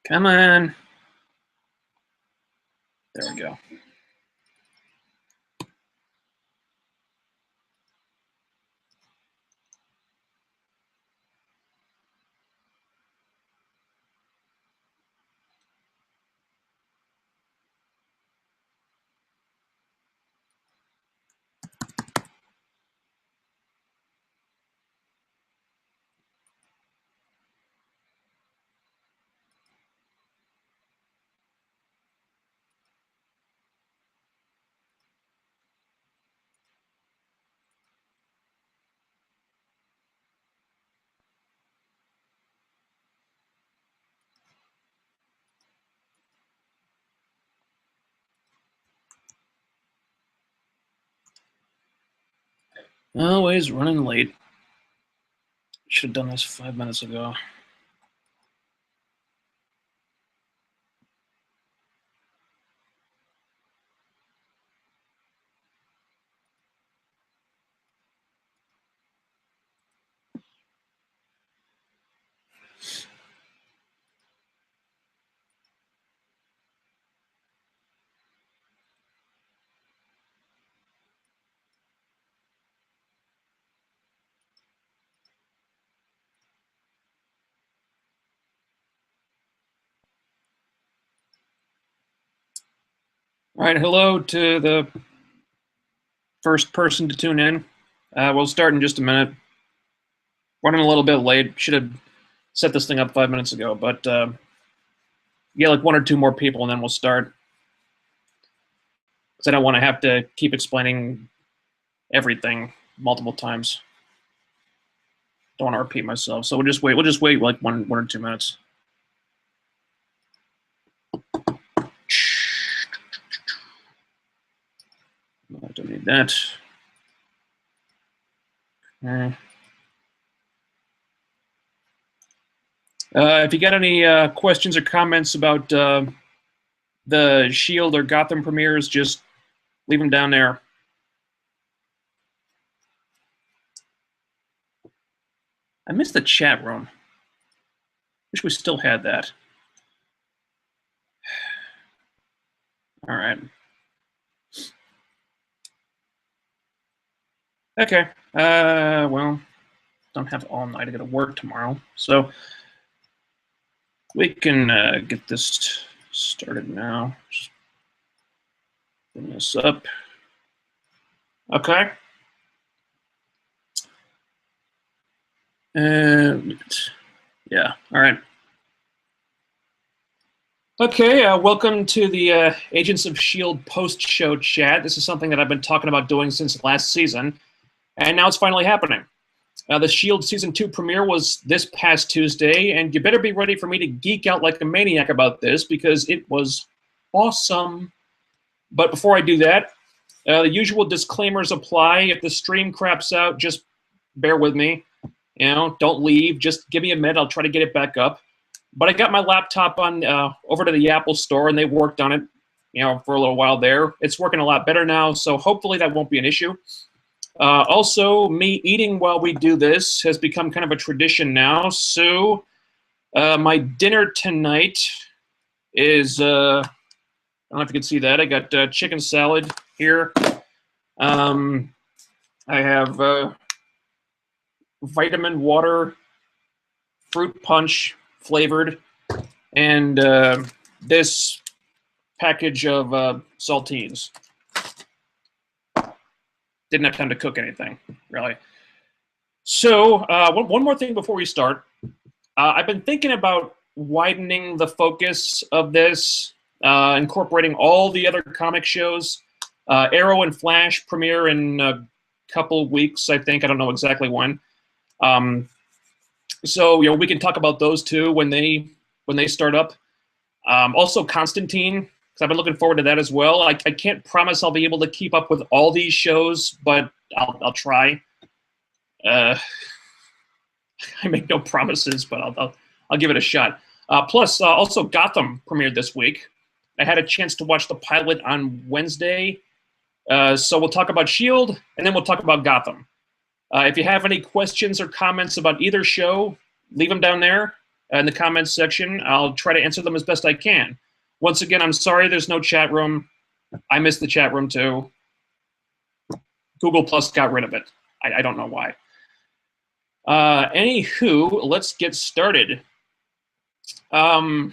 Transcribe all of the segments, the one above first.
Come on. There we go. Always running late. Should have done this 5 minutes ago. All right, hello to the first person to tune in. We'll start in just a minute. Running a little bit late. Should have set this thing up 5 minutes ago, but yeah, like one or two more people, and then we'll start. Because I don't want to have to keep explaining everything multiple times. Don't want to repeat myself, so we'll just wait. We'll just wait like one or 2 minutes. I don't need that. Okay. If you got any questions or comments about the Shield or Gotham premieres, just leave them down there. I missed the chat room. Wish we still had that. All right. Okay. Well, don't have all night to go to work tomorrow, so we can get this started now. Just bring this up. Okay. And yeah, all right. Okay, welcome to the Agents of S.H.I.E.L.D. post-show chat. This is something that I've been talking about doing since last season, and now it's finally happening. The S.H.I.E.L.D. Season 2 premiere was this past Tuesday, and you better be ready for me to geek out like a maniac about this because it was awesome. But before I do that, the usual disclaimers apply. If the stream craps out, just bear with me. You know, don't leave. Just give me a minute. I'll try to get it back up. But I got my laptop on over to the Apple Store, and they worked on it, you know, for a little while there. It's working a lot better now, so hopefully that won't be an issue. Also, me eating while we do this has become kind of a tradition now. So my dinner tonight is, I don't know if you can see that. I got chicken salad here. I have vitamin water, fruit punch flavored, and this package of saltines. Didn't have time to cook anything, really. So one more thing before we start. I've been thinking about widening the focus of this, incorporating all the other comic shows. Arrow and Flash premiere in a couple of weeks, I think. I don't know exactly when. So you know, we can talk about those too when they start up. Also, Constantine, because I've been looking forward to that as well. I can't promise I'll be able to keep up with all these shows, but I'll try. I make no promises, but I'll give it a shot. Plus, also Gotham premiered this week. I had a chance to watch the pilot on Wednesday. So we'll talk about S.H.I.E.L.D., and then we'll talk about Gotham. If you have any questions or comments about either show, leave them down there. in the comments section. I'll try to answer them as best I can. Once again, I'm sorry there's no chat room. I missed the chat room too. Google Plus got rid of it. I don't know why. Anywho, let's get started. Wow.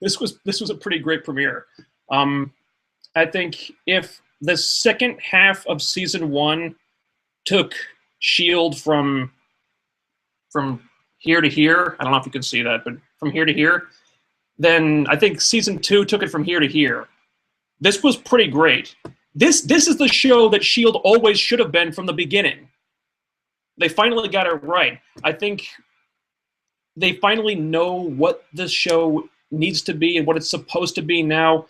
This was a pretty great premiere. I think if the second half of season 1 took S.H.I.E.L.D. from here to here, I don't know if you can see that, but from here to here, then I think season 2 took it from here to here. This was pretty great. This is the show that S.H.I.E.L.D. always should have been from the beginning. They finally got it right. I think they finally know what this show needs to be and what it's supposed to be now.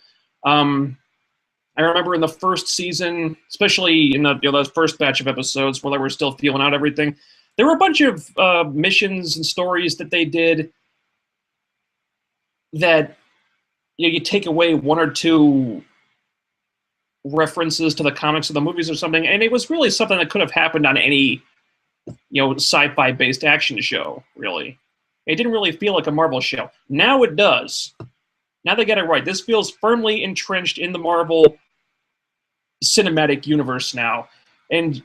I remember in the first season, especially in the first batch of episodes where they were still feeling out everything, there were a bunch of missions and stories that they did that you take away 1 or 2 references to the comics or the movies or something, and it was really something that could have happened on any sci-fi based action show, really. It didn't really feel like a Marvel show. Now it does. Now they get it right. This feels firmly entrenched in the Marvel cinematic universe now. And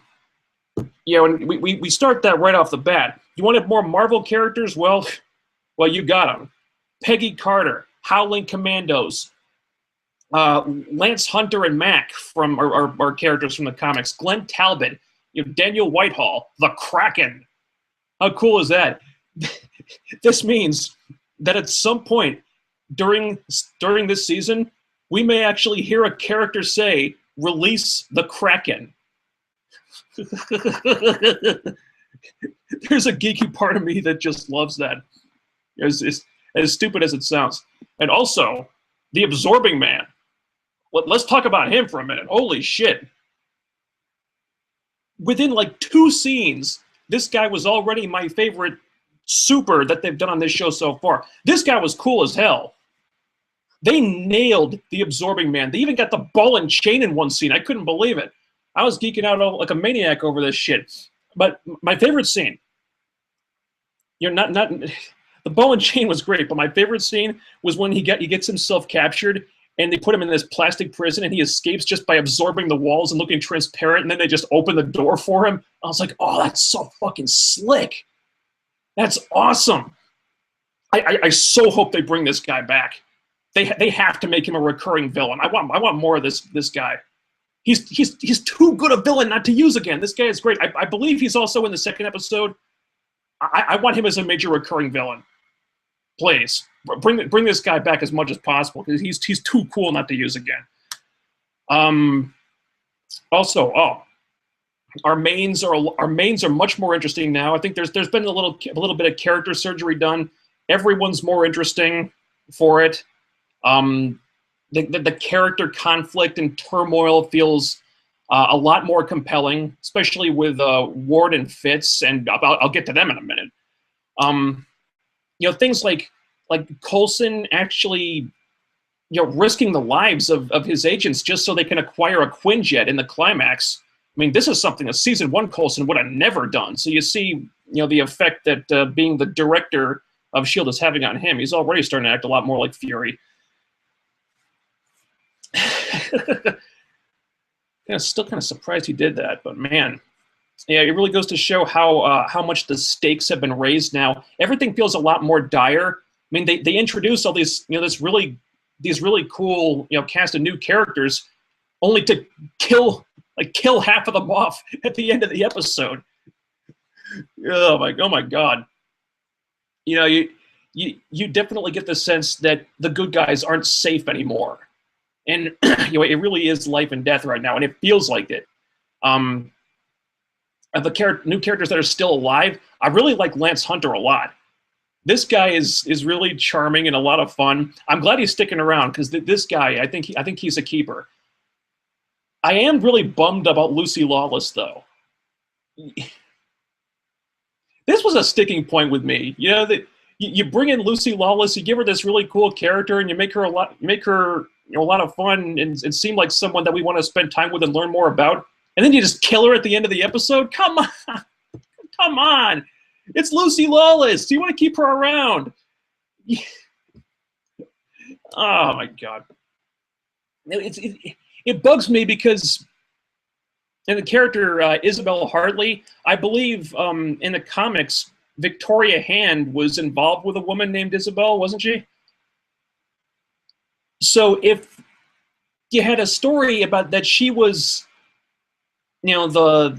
and we start that right off the bat. You wanted more Marvel characters? Well, you got them. Peggy Carter, Howling Commandos, Lance Hunter and Mac from our characters from the comics. Glenn Talbot, Daniel Whitehall, the Kraken. How cool is that? This means that at some point during this season, we may actually hear a character say, "Release the Kraken." There's a geeky part of me that just loves that. As stupid as it sounds. And also, the Absorbing Man. Let's talk about him for a minute. Holy shit. Within like 2 scenes, this guy was already my favorite super that they've done on this show so far. This guy was cool as hell. They nailed the Absorbing Man. They even got the ball and chain in one scene. I couldn't believe it. I was geeking out like a maniac over this shit. But my favorite scene, the ball and chain was great, but my favorite scene was when he gets himself captured and they put him in this plastic prison and he escapes just by absorbing the walls and looking transparent, and then they just open the door for him. I was like, oh, that's so fucking slick. That's awesome. I so hope they bring this guy back. They have to make him a recurring villain. I want more of this guy. He's too good a villain not to use again. This guy is great. I believe he's also in the second episode. I want him as a major recurring villain. Please bring this guy back as much as possible because he's too cool not to use again. Also, our mains are much more interesting now. I think there's been a little bit of character surgery done. Everyone's more interesting for it. The character conflict and turmoil feels a lot more compelling, especially with Ward and Fitz, and I'll get to them in a minute. Things like Coulson actually, risking the lives of his agents just so they can acquire a Quinjet in the climax. I mean, this is something that season 1 Coulson would have never done. So you see, the effect that being the director of S.H.I.E.L.D. is having on him. He's already starting to act a lot more like Fury. Still kind of surprised he did that, but man, yeah, it really goes to show how much the stakes have been raised now. Everything feels a lot more dire. I mean, they introduce all these these really cool cast of new characters, only to kill half of them off at the end of the episode. Oh my god. You definitely get the sense that the good guys aren't safe anymore. And it really is life and death right now, and it feels like it. Of the new characters that are still alive, I really like Lance Hunter a lot. This guy is really charming and a lot of fun. I'm glad he's sticking around because this guy, I think he's a keeper. I am really bummed about Lucy Lawless, though. This was a sticking point with me. That you bring in Lucy Lawless, you give her this really cool character, and you make her a lot of fun and seem like someone that we want to spend time with and learn more about. And then you just kill her at the end of the episode? Come on. It's Lucy Lawless. Do you want to keep her around? Oh my god. It bugs me because in the character Isabel Hartley, I believe in the comics, Victoria Hand was involved with a woman named Isabel, wasn't she? So if you had a story about that she was, the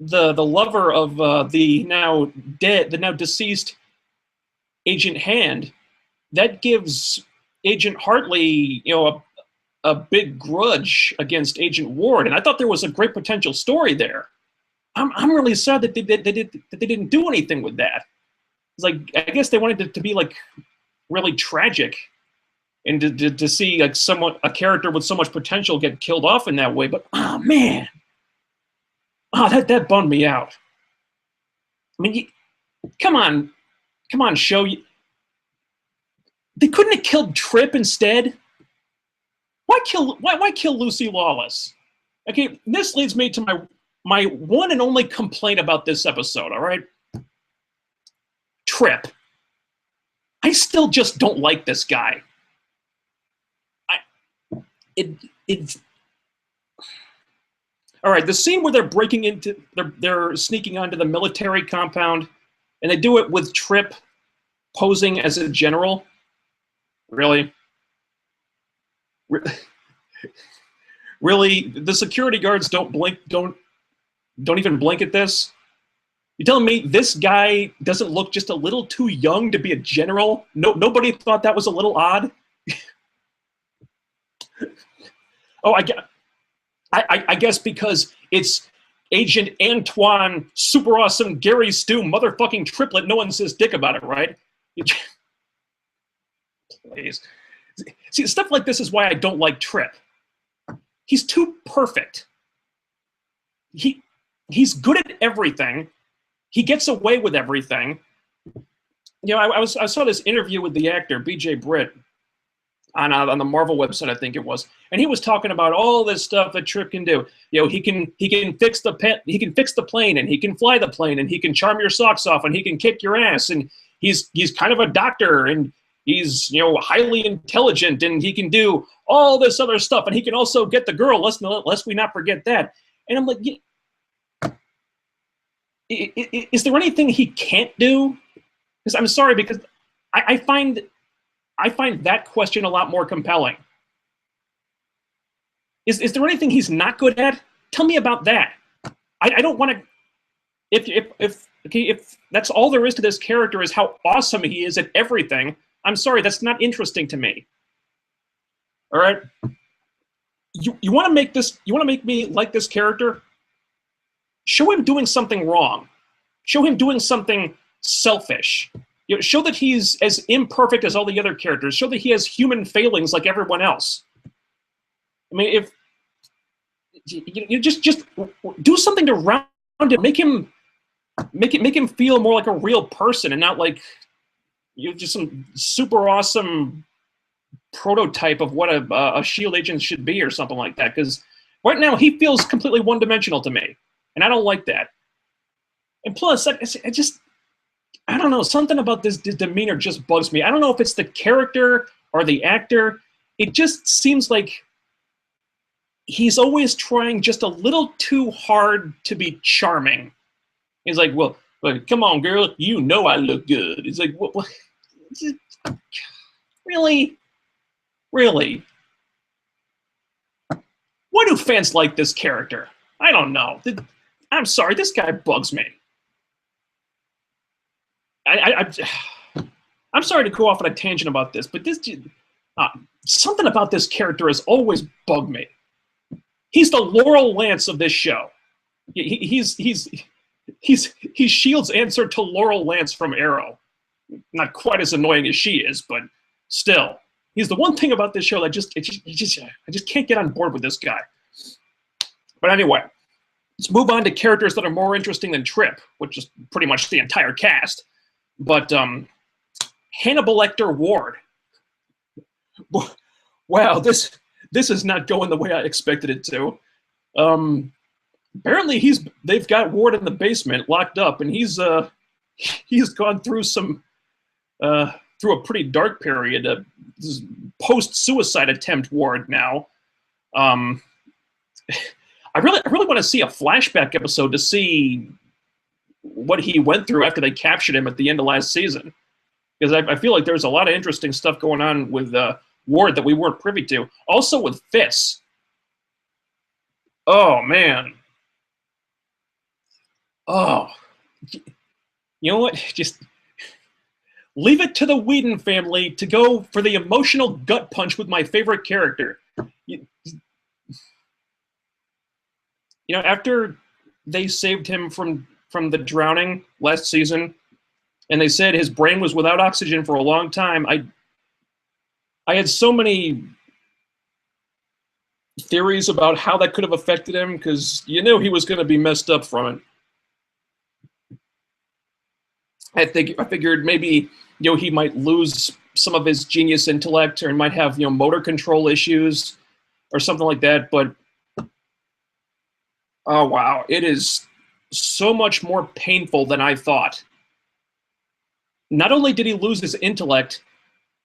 lover of the now deceased Agent Hand, that gives Agent Hartley, a big grudge against Agent Ward, and I thought there was a great potential story there. I'm really sad that they didn't do anything with that. It's like, I guess they wanted it to be like really tragic, and to see like a character with so much potential get killed off in that way. But oh man, that bummed me out. I mean, come on, show. They couldn't have killed Trip instead. Why kill Lucy Lawless? Okay, this leads me to my one and only complaint about this episode, all right? Trip. I still just don't like this guy. All right, the scene where they're breaking into, they're sneaking onto the military compound, and they do it with Trip posing as a general. Really? Really? The security guards don't blink, don't even blink at this? You're telling me this guy doesn't look just a little too young to be a general? Nobody thought that was a little odd? Oh, I guess because it's Agent Antoine, super awesome Gary Stu, motherfucking Triplett. No one says dick about it, right? Please. See, stuff like this is why I don't like Trip. He's too perfect. He's good at everything. He gets away with everything. I saw this interview with the actor B.J. Britt on the Marvel website, I think it was, and he was talking about all this stuff that Trip can do. He can fix the plane, and he can fly the plane, and he can charm your socks off, and he can kick your ass, and he's kind of a doctor, and he's highly intelligent, and he can do all this other stuff, and he can also get the girl. Lest we not forget that. And I'm like, is there anything he can't do? Because I'm sorry, because I find that question a lot more compelling. Is there anything he's not good at? Tell me about that. I don't want to. If that's all there is to this character is how awesome he is at everything, I'm sorry, that's not interesting to me. All right. You want to make me like this character? Show him doing something wrong. Show him doing something selfish. Show that he's as imperfect as all the other characters. Show that he has human failings like everyone else. I mean, if you just do something to round him, make him feel more like a real person and not like just some super awesome prototype of what a S.H.I.E.L.D. agent should be or something like that. Because right now he feels completely one-dimensional to me, and I don't like that. And plus, I don't know, something about this demeanor just bugs me. I don't know if it's the character or the actor. It just seems like he's always trying just a little too hard to be charming. He's like, well, come on, girl, you know I look good. It's like, what? Really? Really? Why do fans like this character? I don't know. I'm sorry, this guy bugs me. I'm sorry to go off on a tangent about this, but something about this character has always bugged me. He's the Laurel Lance of this show. He's S.H.I.E.L.D.'s answer to Laurel Lance from Arrow. Not quite as annoying as she is, but still, he's the one thing about this show that I just can't get on board with this guy. But anyway, let's move on to characters that are more interesting than Trip, which is pretty much the entire cast. But Hannibal Lecter Ward. Wow, this is not going the way I expected it to. Apparently they've got Ward in the basement locked up, and he's he's gone through through a pretty dark period, post-suicide attempt ward now. I really want to see a flashback episode to see what he went through after they captured him at the end of last season, because I feel like there's a lot of interesting stuff going on with Ward that we weren't privy to. Also with Fitz. Oh man. Oh, you know what? Just leave it to the Whedon family to go for the emotional gut punch with my favorite character. You know, after they saved him from the drowning last season, and they said his brain was without oxygen for a long time, I had so many theories about how that could have affected him, because you knew he was going to be messed up from it. I figured maybe, you know, he might lose some of his genius intellect, or he might have, you know, motor control issues or something like that. But oh wow, it is so much more painful than I thought. Not only did he lose his intellect,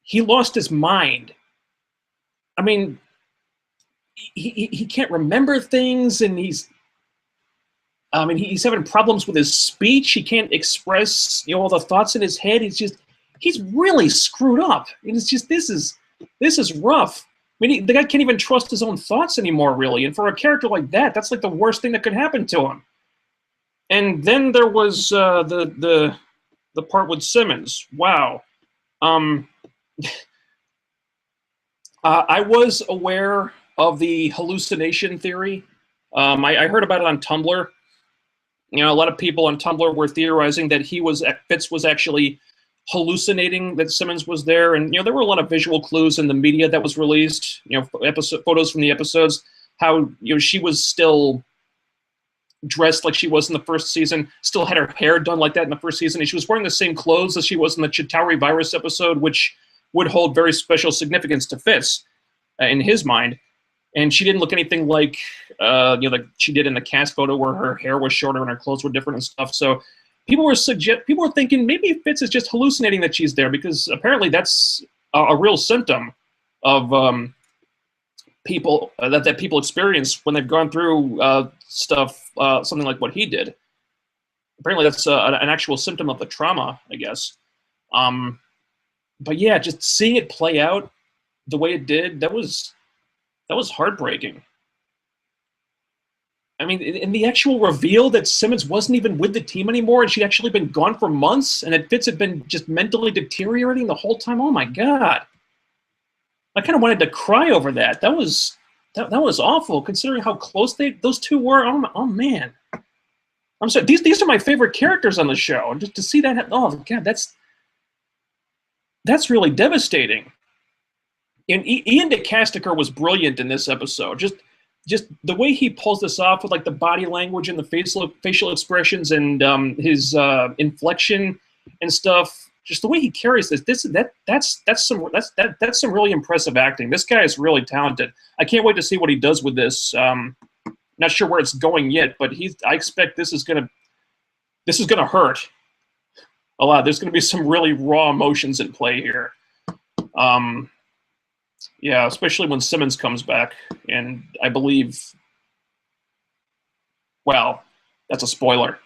he lost his mind. I mean, he can't remember things, and he's having problems with his speech. He can't express, you know, all the thoughts in his head. He's really screwed up. And it's just, this is rough. I mean, the guy can't even trust his own thoughts anymore, really. And for a character like that, that's like the worst thing that could happen to him. And then there was the part with Simmons. Wow. I was aware of the hallucination theory. I heard about it on Tumblr. You know, a lot of people on Tumblr were theorizing that Fitz was actually hallucinating that Simmons was there, and you know, there were a lot of visual clues in the media that was released. You know, photos from the episodes, how, you know, she was still dressed like she was in the first season, still had her hair done like that in the first season, and she was wearing the same clothes as she was in the Chitauri virus episode, which would hold very special significance to Fitz in his mind. And she didn't look anything like, you know, like she did in the cast photo, where her hair was shorter and her clothes were different and stuff. So people were thinking maybe Fitz is just hallucinating that she's there, because apparently that's a real symptom of people that people experience when they've gone through stuff, something like what he did. Apparently that's an actual symptom of the trauma, I guess. But yeah, just seeing it play out the way it did, that was heartbreaking. I mean, in the actual reveal that Simmons wasn't even with the team anymore, and she'd actually been gone for months, and that Fitz had been just mentally deteriorating the whole time. Oh my God. I kind of wanted to cry over that. That was awful, considering how close those two were. Oh man. I'm sorry. These are my favorite characters on the show. And just to see that, oh God, that's really devastating. And Ian DeCasticker was brilliant in this episode. Just the way he pulls this off with like the body language and the facial expressions and his inflection and stuff. Just the way he carries that's some really impressive acting. This guy is really talented. I can't wait to see what he does with this. Not sure where it's going yet, but I expect this is gonna hurt a lot. There's gonna be some really raw emotions in play here. Yeah, especially when Simmons comes back, and I believe, well, that's a spoiler,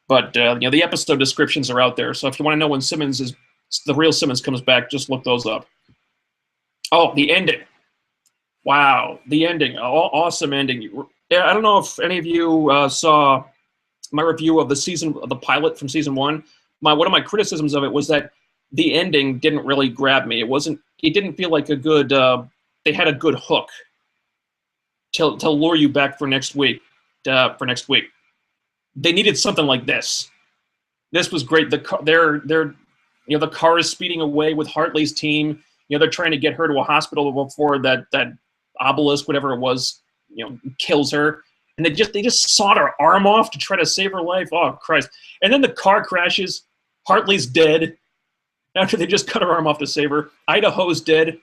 but you know, the episode descriptions are out there, so if you want to know when the real Simmons comes back, just look those up. Oh, the ending! Wow, the ending! Awesome ending. Yeah, I don't know if any of you saw my review of the pilot from season 1. One of my criticisms of it was that the ending didn't really grab me. It didn't feel like a good, they had a good hook to lure you back for next week. They needed something like this. This was great. The car is speeding away with Hartley's team. You know, they're trying to get her to a hospital before that obelisk, whatever it was, you know, kills her. And they just sawed her arm off to try to save her life. Oh Christ. And then the car crashes. Hartley's dead. After they just cut her arm off to save her. Idaho's dead.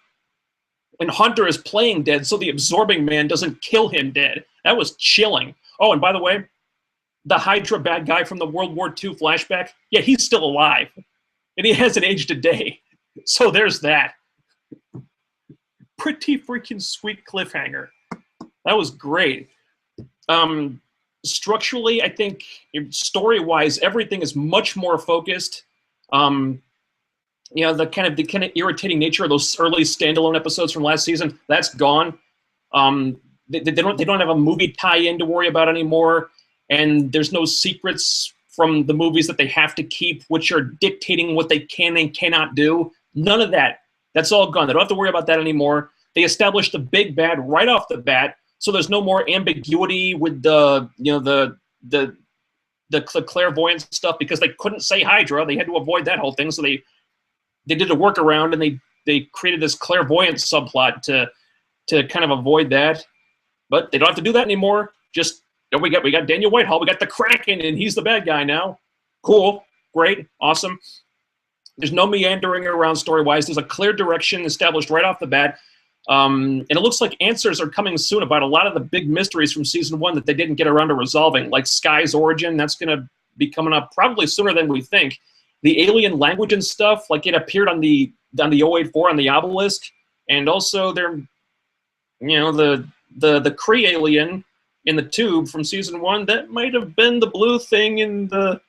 And Hunter is playing dead, so the absorbing man doesn't kill him dead. That was chilling. Oh, and by the way, the Hydra bad guy from the World War II flashback, yeah, he's still alive. And he hasn't aged a day. So there's that. Pretty freaking sweet cliffhanger. That was great. Structurally, I think story-wise, everything is much more focused. You know, the kind of irritating nature of those early standalone episodes from last season, that's gone. They don't have a movie tie-in to worry about anymore, and there's no secrets from the movies that they have to keep, which are dictating what they can and cannot do. None of that. That's all gone. They don't have to worry about that anymore. They established the big bad right off the bat, so there's no more ambiguity with the clairvoyant stuff, because they couldn't say Hydra. They had to avoid that whole thing, so they did a workaround, and they created this clairvoyant subplot to kind of avoid that. But they don't have to do that anymore. Just we got Daniel Whitehall, we got the Kraken, and he's the bad guy now. Cool, great, awesome. There's no meandering around story-wise. There's a clear direction established right off the bat. And it looks like answers are coming soon about a lot of the big mysteries from season 1 that they didn't get around to resolving, like Sky's origin. That's going to be coming up probably sooner than we think. The alien language and stuff, like it appeared on the 084 on the obelisk, and also there, you know, the Kree alien in the tube from season 1, that might have been the blue thing in the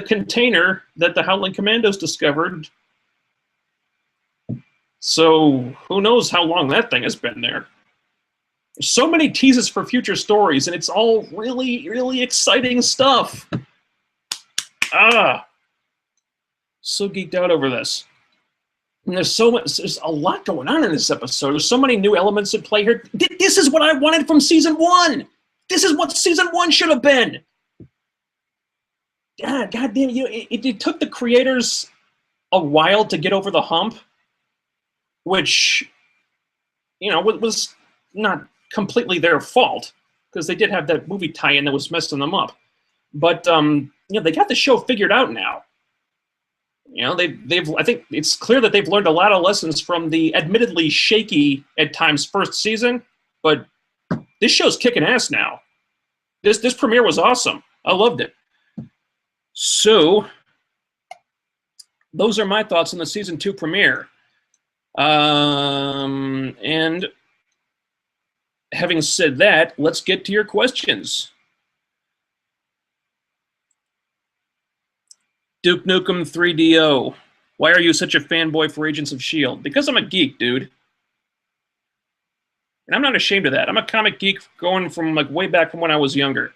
container that the Howling Commandos discovered. So who knows how long that thing has been there. There's so many teases for future stories, and it's all really, really exciting stuff. So geeked out over this. And there's a lot going on in this episode. There's so many new elements at play here. This is what I wanted from season 1. This is what season 1 should have been. God damn, it took the creators a while to get over the hump, which, you know, was not completely their fault, because they did have that movie tie-in that was messing them up. But you know, they got the show figured out now. You know, I think it's clear that they've learned a lot of lessons from the admittedly shaky at times first season, but this show's kicking ass now. This premiere was awesome. I loved it. So those are my thoughts on the season 2 premiere. And having said that, let's get to your questions. Duke Nukem 3DO. Why are you such a fanboy for Agents of S.H.I.E.L.D.? Because I'm a geek, dude. And I'm not ashamed of that. I'm a comic geek going from like way back from when I was younger.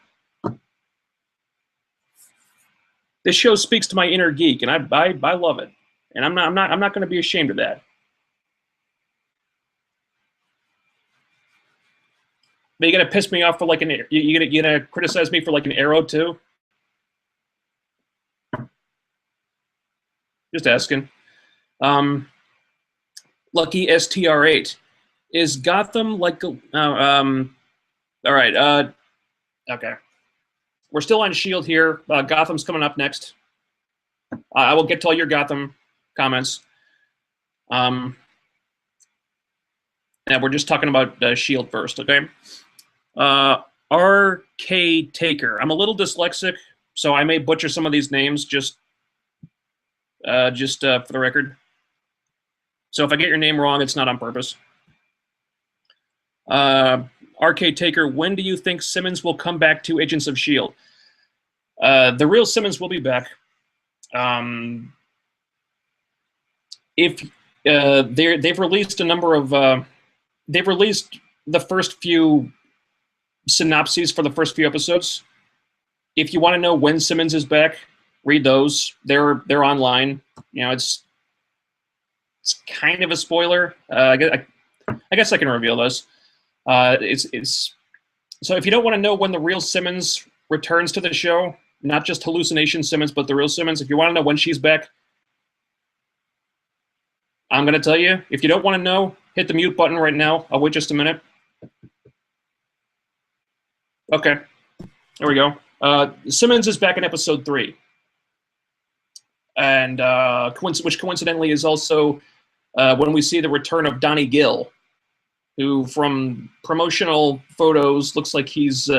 This show speaks to my inner geek, and I love it. And I'm not going to be ashamed of that. But you gonna piss me off for like you gonna criticize me for like an arrow too? Just asking. Lucky STR8. Is Gotham like all right, okay. We're still on S.H.I.E.L.D. here. Gotham's coming up next. I will get to all your Gotham comments. And we're just talking about S.H.I.E.L.D. first, okay? R.K. Taker. I'm a little dyslexic, so I may butcher some of these names just for the record. So if I get your name wrong, it's not on purpose. R.K. Taker, when do you think Simmons will come back to Agents of S.H.I.E.L.D.? The real Simmons will be back. If they've released a number of they've released the first few synopses for the first few episodes. If you want to know when Simmons is back, read those. They're online. You know, it's kind of a spoiler. I guess I can reveal those. It's so if you don't want to know when the real Simmons returns to the show, not just hallucination Simmons, but the real Simmons, if you want to know when she's back, I'm going to tell you. If you don't want to know, hit the mute button right now. I'll wait just a minute. Okay, there we go. Simmons is back in episode 3. And which coincidentally is also when we see the return of Donnie Gill. who from promotional photos looks like he's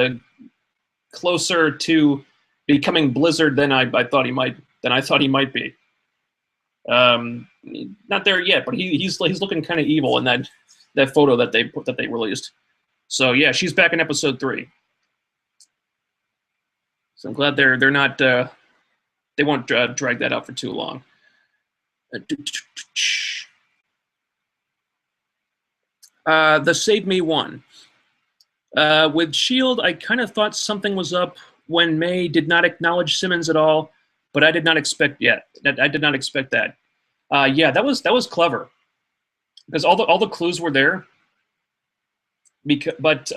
closer to becoming Blizzard than I thought he might be. Not there yet, but he's looking kind of evil in that photo that they released. So yeah, she's back in episode 3. So I'm glad they're not they won't drag that out for too long. The Save Me one. With S.H.I.E.L.D., I kind of thought something was up when May did not acknowledge Simmons at all, but I did not expect that. Yeah, that was clever because all the clues were there. But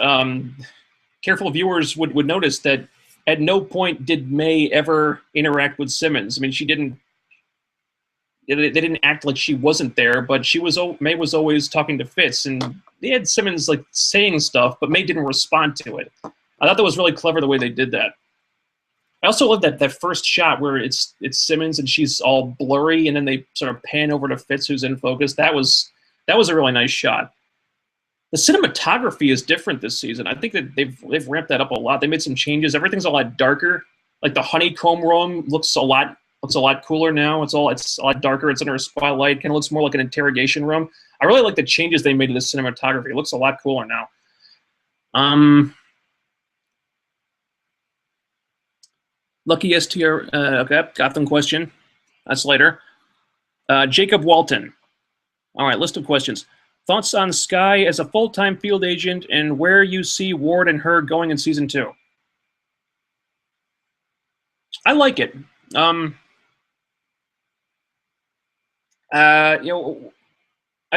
careful viewers would notice that at no point did May ever interact with Simmons. I mean, they didn't act like she wasn't there, but May was always talking to Fitz, and they had Simmons like saying stuff, but May didn't respond to it. I thought that was really clever the way they did that. I also love that first shot where it's Simmons and she's all blurry, and then they sort of pan over to Fitz, who's in focus. That was a really nice shot. The cinematography is different this season. I think that they've ramped that up a lot. They made some changes. Everything's a lot darker. Like the honeycomb room looks a lot cooler now. It's a lot darker. It's under a spotlight. Kind of looks more like an interrogation room. I really like the changes they made to the cinematography. It looks a lot cooler now. Lucky STR. Okay, Gotham question. That's later. Jacob Walton. All right, list of questions. Thoughts on Skye as a full-time field agent and where you see Ward and her going in season 2? I like it. I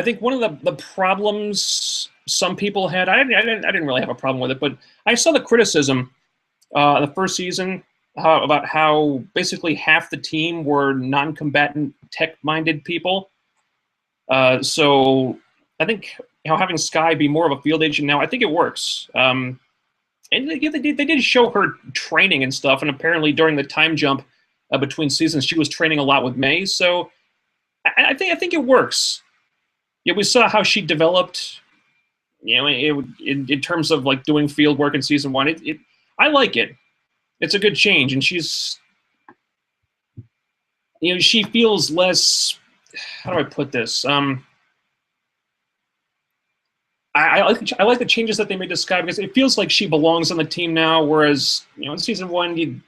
think one of the problems some people had, I didn't really have a problem with it, but I saw the criticism the first season about how basically half the team were non-combatant tech-minded people. So I think having Skye be more of a field agent now, I think it works. And they did show her training and stuff, and apparently during the time jump between seasons, she was training a lot with May. So I think it works. Yeah, we saw how she developed. In terms of like doing field work in season 1. I like it. It's a good change, and she's, she feels less. How do I put this? I like the changes that they made to Skye because it feels like she belongs on the team now. Whereas in season 1,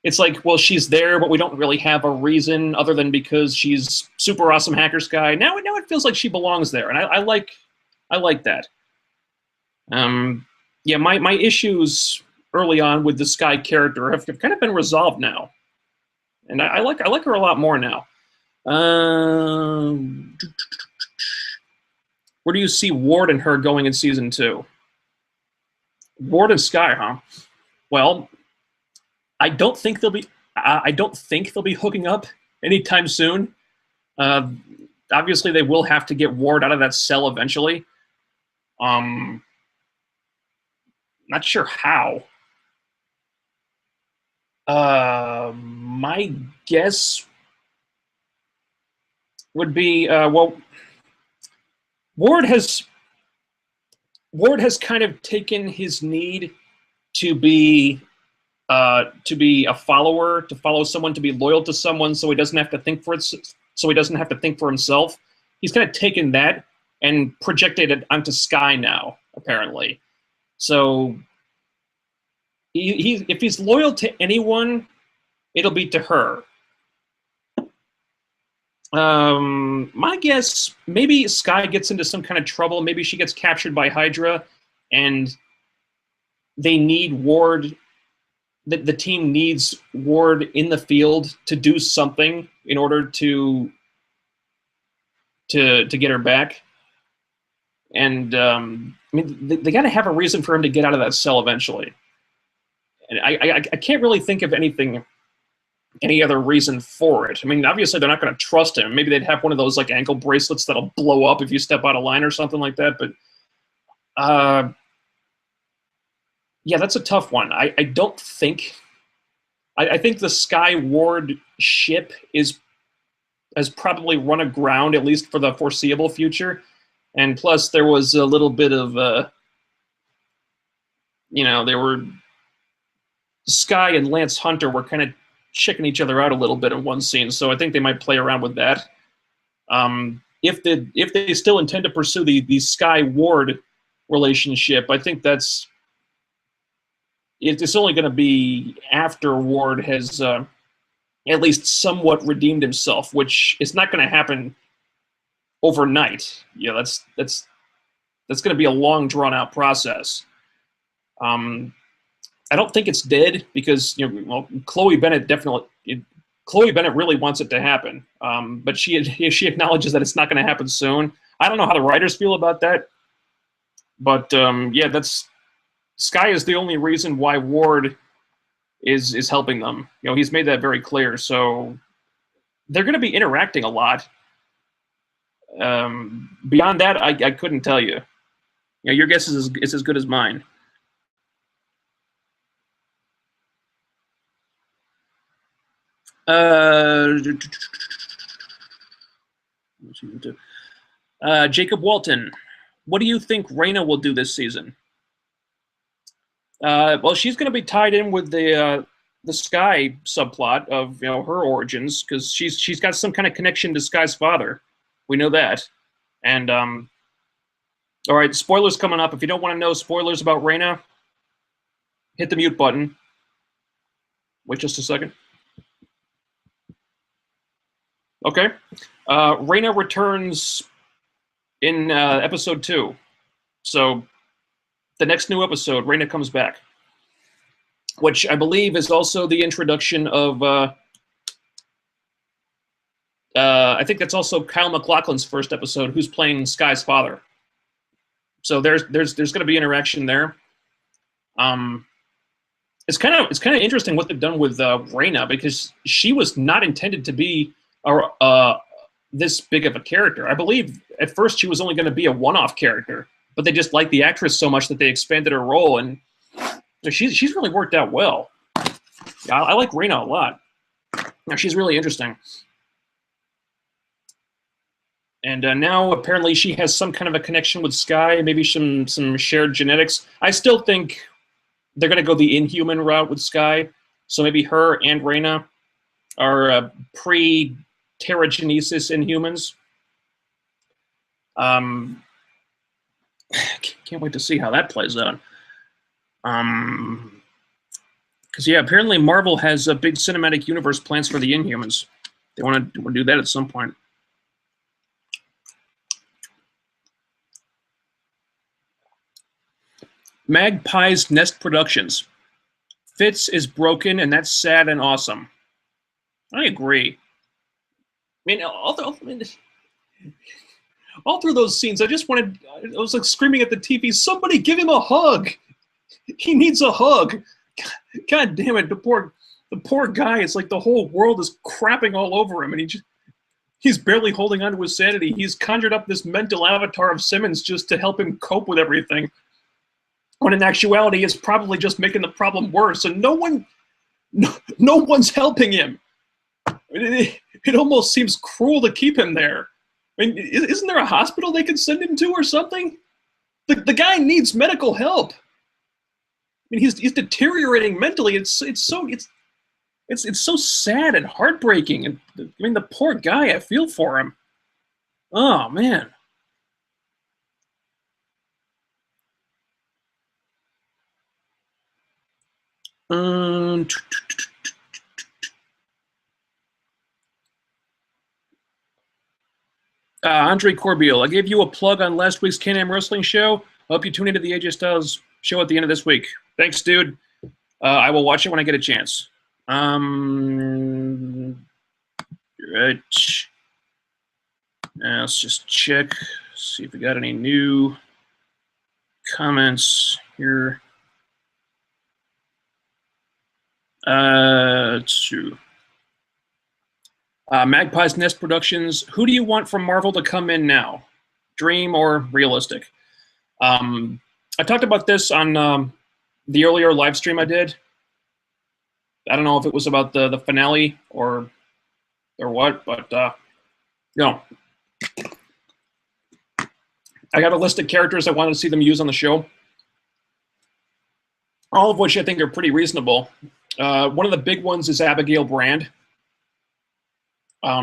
it's like, well, she's there, but we don't really have a reason other than because she's super awesome hacker Skye. Now it feels like she belongs there, and I like that. Yeah, my issues early on with the Skye character have kind of been resolved now, and I like her a lot more now. Where do you see Ward and her going in season 2? Ward and Skye, huh? Well, I don't think they'll be hooking up anytime soon. Obviously, they will have to get Ward out of that cell eventually. Not sure how. My guess would be well, Ward has kind of taken his need to be a follower, to follow someone, to be loyal to someone, so he doesn't have to think for himself. He's kind of taken that and projected it onto Skye now, apparently. So if he's loyal to anyone, it'll be to her. My guess, maybe Skye gets into some kind of trouble. Maybe she gets captured by Hydra, and they need Ward. The team needs Ward in the field to do something in order to get her back. And I mean, they got to have a reason for him to get out of that cell eventually. And I can't really think of any other reason for it. I mean, obviously they're not going to trust him. Maybe they'd have one of those like ankle bracelets that'll blow up if you step out of line or something like that. But yeah, that's a tough one. I don't think. I think the Skye Ward ship has probably run aground, at least for the foreseeable future. And plus, there was a little bit of, they were Sky and Lance Hunter were kind of checking each other out a little bit in one scene, so I think they might play around with that. If they still intend to pursue the Sky Ward relationship, I think it's only going to be after Ward has at least somewhat redeemed himself, which is not going to happen overnight. That's going to be a long, drawn-out process. I don't think it's dead because Chloe Bennett really wants it to happen, but she acknowledges that it's not going to happen soon. I don't know how the writers feel about that, but that's Sky is the only reason why Ward is helping them. He's made that very clear. So they're going to be interacting a lot. Beyond that, I couldn't tell you. Your guess is as good as mine. Jacob Walton, what do you think Raina will do this season? Well, she's going to be tied in with the Sky subplot of her origins because she's got some kind of connection to Sky's father. We know that. And all right, spoilers coming up. If you don't want to know spoilers about Raina, hit the mute button. Wait just a second. Okay. Raina returns in episode 2. So the next new episode, Raina comes back, which I believe is also the introduction of I think that's also Kyle MacLachlan's first episode, who's playing Sky's father. So there's going to be interaction there. It's kind of interesting what they've done with Raina because she was not intended to be this big of a character. I believe at first she was only going to be a one-off character, but they just liked the actress so much that they expanded her role, and she's really worked out well. Yeah, I like Raina a lot. She's really interesting. And now apparently she has some kind of a connection with Sky, maybe some shared genetics. I still think they're going to go the Inhuman route with Sky, so maybe her and Raina are pre-Terrigenesis Inhumans. Can't wait to see how that plays out. Because apparently Marvel has a big cinematic universe plans for the Inhumans. They want to do that at some point. Magpie's Nest Productions. Fitz is broken, and that's sad and awesome. I agree. I mean, all through those scenes, I was like screaming at the TV, somebody give him a hug. He needs a hug. God damn it, the poor guy. It's like the whole world is crapping all over him, and he's barely holding on to his sanity. He's conjured up this mental avatar of Simmons just to help him cope with everything, when in actuality it's probably just making the problem worse, and no one's helping him. It almost seems cruel to keep him there. I mean, isn't there a hospital they could send him to or something? The guy needs medical help. I mean, he's deteriorating mentally. It's so sad and heartbreaking. And I mean, the poor guy. I feel for him. Oh man. Andre Corbeil, I gave you a plug on last week's Can-Am Wrestling show. I hope you tune into the AJ Styles show at the end of this week. Thanks, dude. I will watch it when I get a chance. Right. Let's just check, see if we got any new comments here. It's true. Magpie's Nest Productions. Who do you want from Marvel to come in now? Dream or realistic? I talked about this on the earlier live stream I did. I don't know if it was about the finale or what, but I got a list of characters I wanted to see them use on the show, all of which I think are pretty reasonable. One of the big ones is Abigail Brand.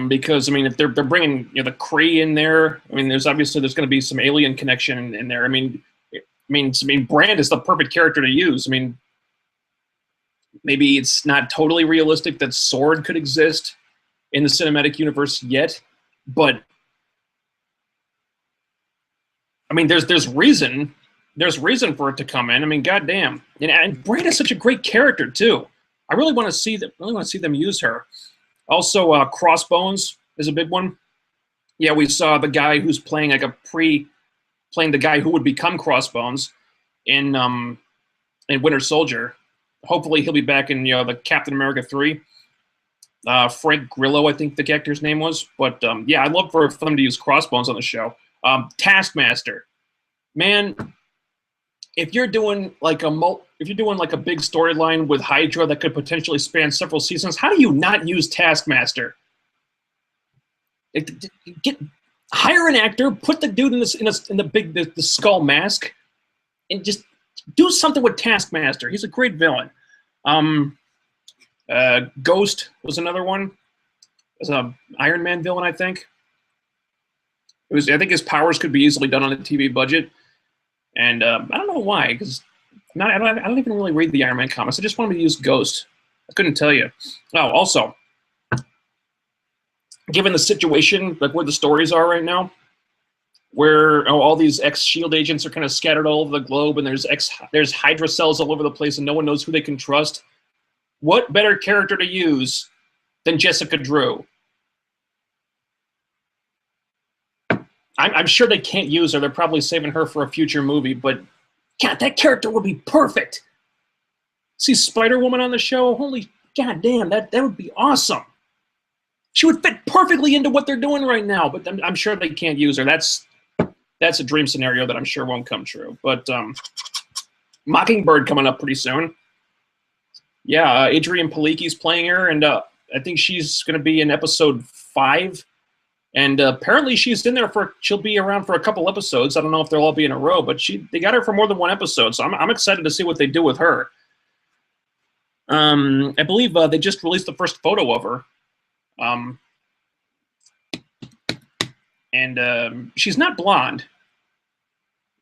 Because I mean, if they're bringing the Kree in there, I mean, there's going to be some alien connection in there. I mean, Brand is the perfect character to use. I mean, maybe it's not totally realistic that Sword could exist in the cinematic universe yet, but I mean, there's reason for it to come in. I mean, goddamn, and Brand is such a great character too. I really want to see them use her. Also, Crossbones is a big one. Yeah, we saw the guy who's playing playing the guy who would become Crossbones in Winter Soldier. Hopefully, he'll be back in the Captain America 3. Frank Grillo, I think the actor's name was. But yeah, I'd love for them to use Crossbones on the show. Taskmaster, man. If you're doing like a big storyline with Hydra that could potentially span several seasons, how do you not use Taskmaster? Hire an actor, put the dude in the skull mask, and just do something with Taskmaster. He's a great villain. Ghost was another one. It was an Iron Man villain, I think. I think his powers could be easily done on a TV budget. And I don't know why, because I don't even really read the Iron Man comics. I just wanted to use Ghost. I couldn't tell you. Oh, also, given the situation, like where the stories are right now, where all these ex-SHIELD agents are kind of scattered all over the globe, and there's Hydra cells all over the place, and no one knows who they can trust. What better character to use than Jessica Drew? I'm sure they can't use her. They're probably saving her for a future movie, but God, that character would be perfect. See Spider-Woman on the show? Holy goddamn, that would be awesome. She would fit perfectly into what they're doing right now, but I'm sure they can't use her. That's a dream scenario that I'm sure won't come true. But Mockingbird coming up pretty soon. Yeah, Adrienne Palicki's playing her, and I think she's going to be in episode 5. And apparently she'll be around for a couple episodes. I don't know if they'll all be in a row, but they got her for more than one episode, so I'm excited to see what they do with her. I believe they just released the first photo of her. And she's not blonde.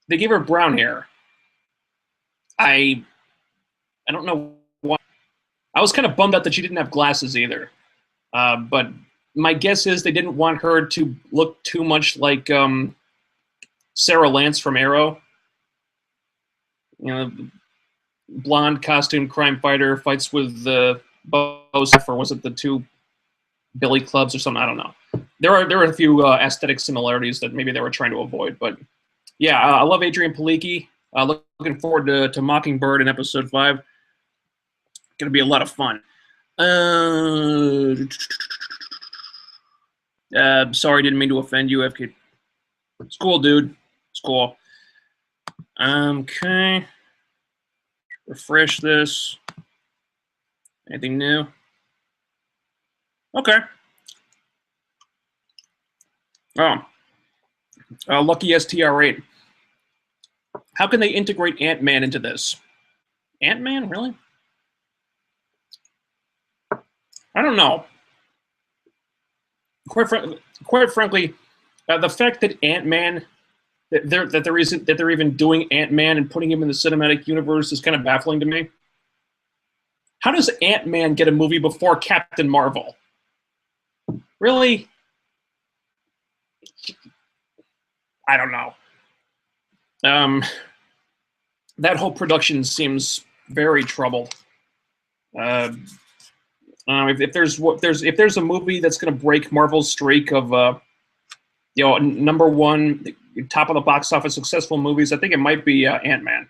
They gave her brown hair. I don't know why. I was kind of bummed out that she didn't have glasses either. But my guess is they didn't want her to look too much like Sarah Lance from Arrow. Blonde costume crime fighter fights with the Bose, or was it the two Billy Clubs or something? I don't know. There are a few aesthetic similarities that maybe they were trying to avoid, but yeah, I love Adrienne Palicki. Looking forward to Mockingbird in episode 5. Gonna be a lot of fun. Sorry, didn't mean to offend you, FK. It's cool, dude. It's cool. Okay. Refresh this. Anything new? Okay. Oh. Lucky STR8. How can they integrate Ant-Man into this? Ant-Man, really? I don't know. Quite frankly, the fact that Ant-Man, that they're even doing Ant-Man and putting him in the cinematic universe is kind of baffling to me. How does Ant-Man get a movie before Captain Marvel? Really? I don't know. That whole production seems very troubled. If there's a movie that's going to break Marvel's streak of number one, top of the box office successful movies, I think it might be Ant-Man.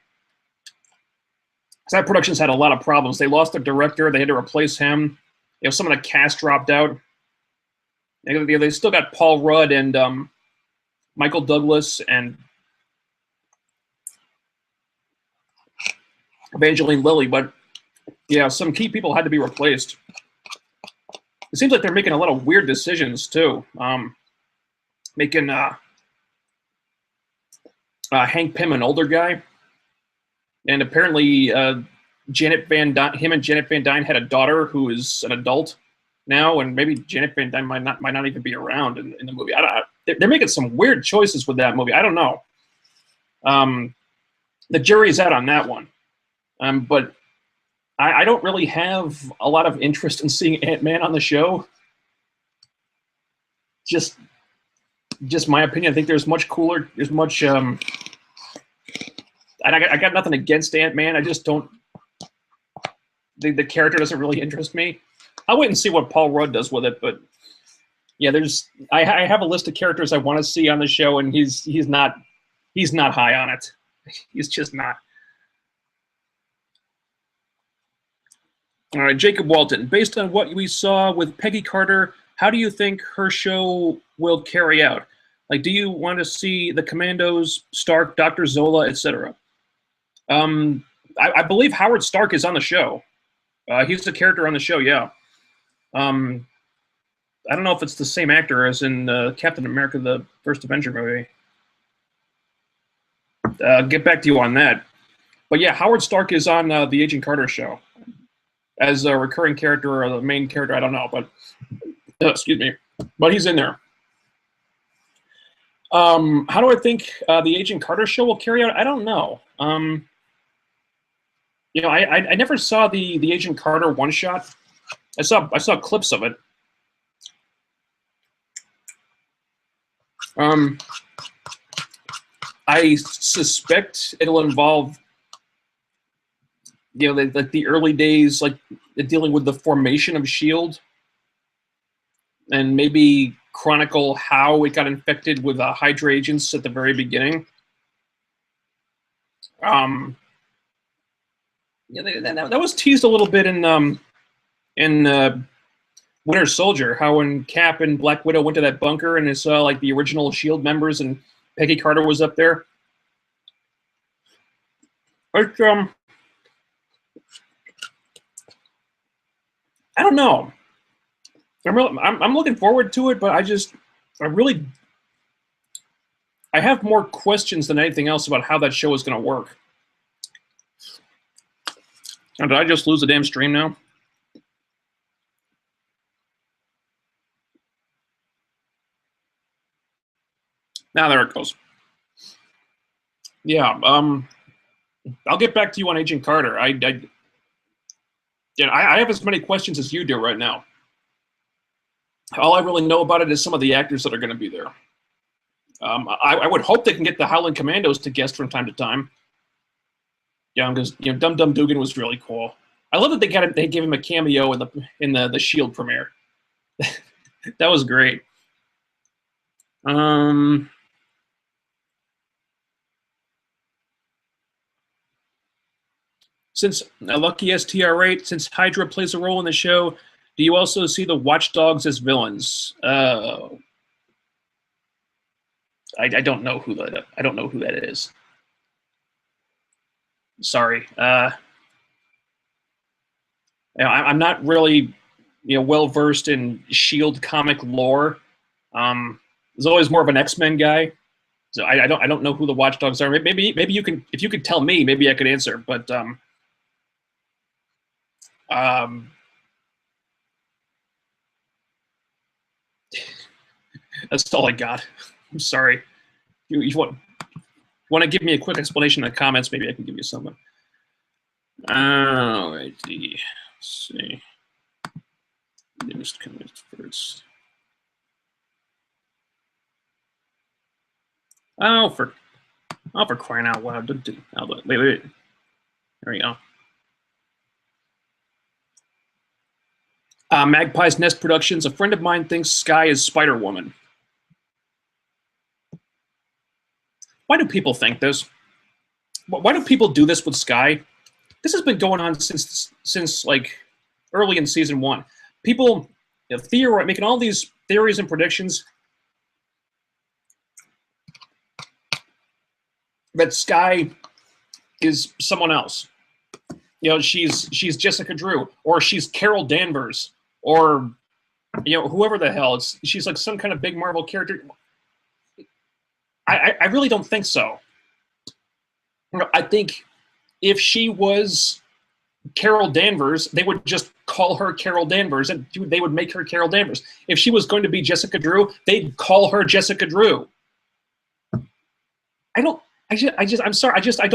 That production's had a lot of problems. They lost their director. They had to replace him. Some of the cast dropped out. They still got Paul Rudd and Michael Douglas and Evangeline Lilly, but yeah, some key people had to be replaced. It seems like they're making a lot of weird decisions too. Making Hank Pym, an older guy, and apparently Janet Van Dyne, him and Janet Van Dyne had a daughter who is an adult now, and maybe Janet Van Dyne might not even be around in the movie. They're making some weird choices with that movie. I don't know. The jury's out on that one. But I don't really have a lot of interest in seeing Ant-Man on the show. Just my opinion. I think there's much cooler. There's much. And I got nothing against Ant-Man. I just don't. The character doesn't really interest me. I'll wait and see what Paul Rudd does with it. But yeah, I have a list of characters I want to see on the show, and he's not high on it. He's just not. All right, Jacob Walton. Based on what we saw with Peggy Carter, how do you think her show will carry out? Like, do you want to see the Commandos, Stark, Dr. Zola, etc.? I believe Howard Stark is on the show. He's the character on the show, yeah. I don't know if it's the same actor as in Captain America, the First Avenger movie. Get back to you on that. But yeah, Howard Stark is on the Agent Carter show. As a recurring character or the main character, I don't know, but excuse me, but he's in there. How do I think the Agent Carter show will carry out? I don't know. You know, I never saw the Agent Carter one shot. I saw clips of it. I suspect it'll involve, you know, the early days, like dealing with the formation of S.H.I.E.L.D. and maybe chronicle how it got infected with Hydra agents at the very beginning. Yeah, that was teased a little bit in Winter Soldier, how when Cap and Black Widow went to that bunker and they saw like the original S.H.I.E.L.D. members and Peggy Carter was up there. But I don't know. I'm looking forward to it, but I have more questions than anything else about how that show is going to work. Oh, did I just lose the damn stream now? Now there it goes. Yeah, I'll get back to you on Agent Carter. I have as many questions as you do right now. All I really know about it is some of the actors that are going to be there. I would hope they can get the Howling Commandos to guest from time to time. Yeah, because Dum Dum Dugan was really cool. I love that they gave him a cameo in the S.H.I.E.L.D. premiere. That was great. Since Lucky STR8, since Hydra plays a role in the show, do you also see the Watchdogs as villains? I don't know who that is. Sorry. I'm not really well versed in S.H.I.E.L.D. comic lore. There's always more of an X-Men guy, so I don't know who the Watchdogs are. Maybe you can, if you could tell me, maybe I could answer. But that's all I got. I'm sorry. You want to give me a quick explanation in the comments? Maybe I can give you something. Alrighty. Let's see. Newest comments first. Oh, for crying out loud! Wait. There we go. Magpie's Nest Productions. A friend of mine thinks Skye is Spider-Woman. Why do people think this? Why do people do this with Skye? This has been going on since like early in season 1. People making all these theories and predictions that Skye is someone else. She's Jessica Drew, or she's Carol Danvers, or whoever the hell. She's like some kind of big Marvel character. I really don't think so. I think if she was Carol Danvers, they would just call her Carol Danvers, and they would make her Carol Danvers. If she was going to be Jessica Drew, they'd call her Jessica Drew. I'm sorry, I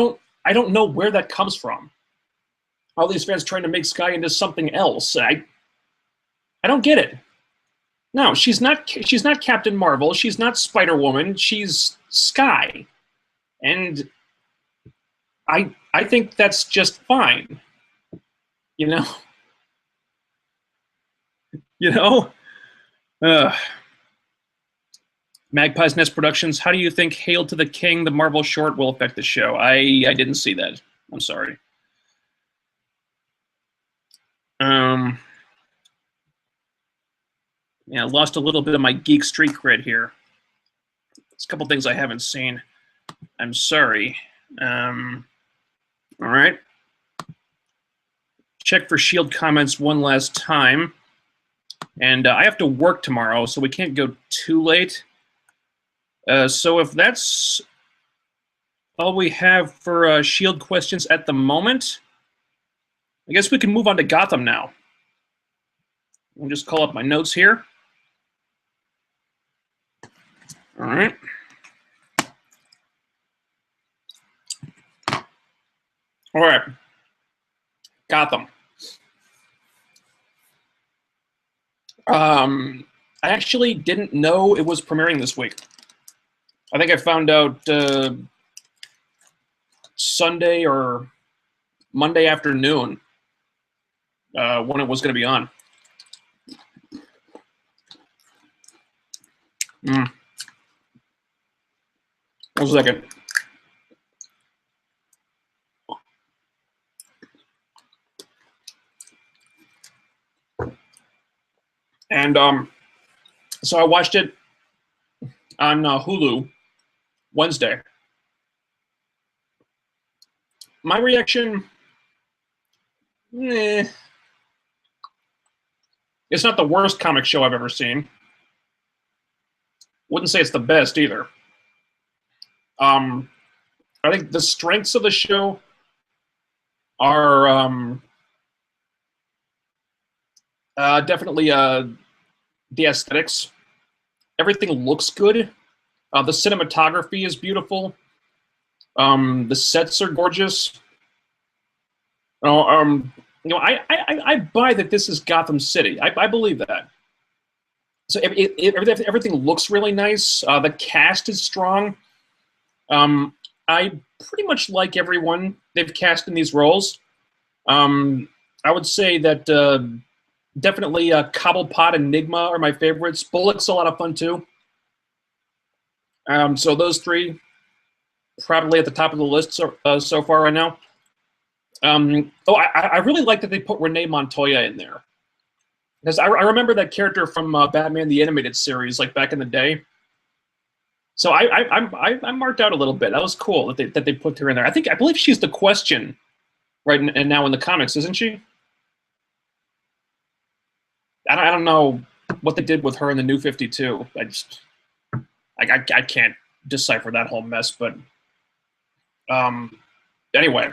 don't know where that comes from. All these fans trying to make Skye into something else. I don't get it. No, she's not Captain Marvel. She's not Spider-Woman. She's Skye. And I think that's just fine. You know? You know? Magpie's Nest Productions, how do you think Hail to the King, the Marvel short, will affect the show? I didn't see that. I'm sorry. Yeah, I lost a little bit of my geek street cred here. There's a couple things I haven't seen. I'm sorry. All right. Check for Shield comments one last time. And I have to work tomorrow, so we can't go too late. So if that's all we have for Shield questions at the moment, I guess we can move on to Gotham now. I'll just call up my notes here. All right. All right. Gotham. I actually didn't know it was premiering this week. I think I found out Sunday or Monday afternoon when it was going to be on. One second. And so I watched it on Hulu Wednesday. My reaction, it's not the worst comic show I've ever seen. Wouldn't say it's the best either. I think the strengths of the show are definitely the aesthetics. Everything looks good. The cinematography is beautiful. The sets are gorgeous. I buy that this is Gotham City. I believe that. So everything looks really nice. The cast is strong. I pretty much like everyone they've cast in these roles. I would say that definitely Cobblepot and Enigma are my favorites. Bullock's a lot of fun too. So those three probably at the top of the list so far right now. I really like that they put Renee Montoya in there. Because I remember that character from Batman the Animated Series, like back in the day. So I marked out a little bit. That was cool that they put her in there. I believe she's the Question right now in the comics, isn't she? I don't know what they did with her in the New 52. I can't decipher that whole mess. But anyway,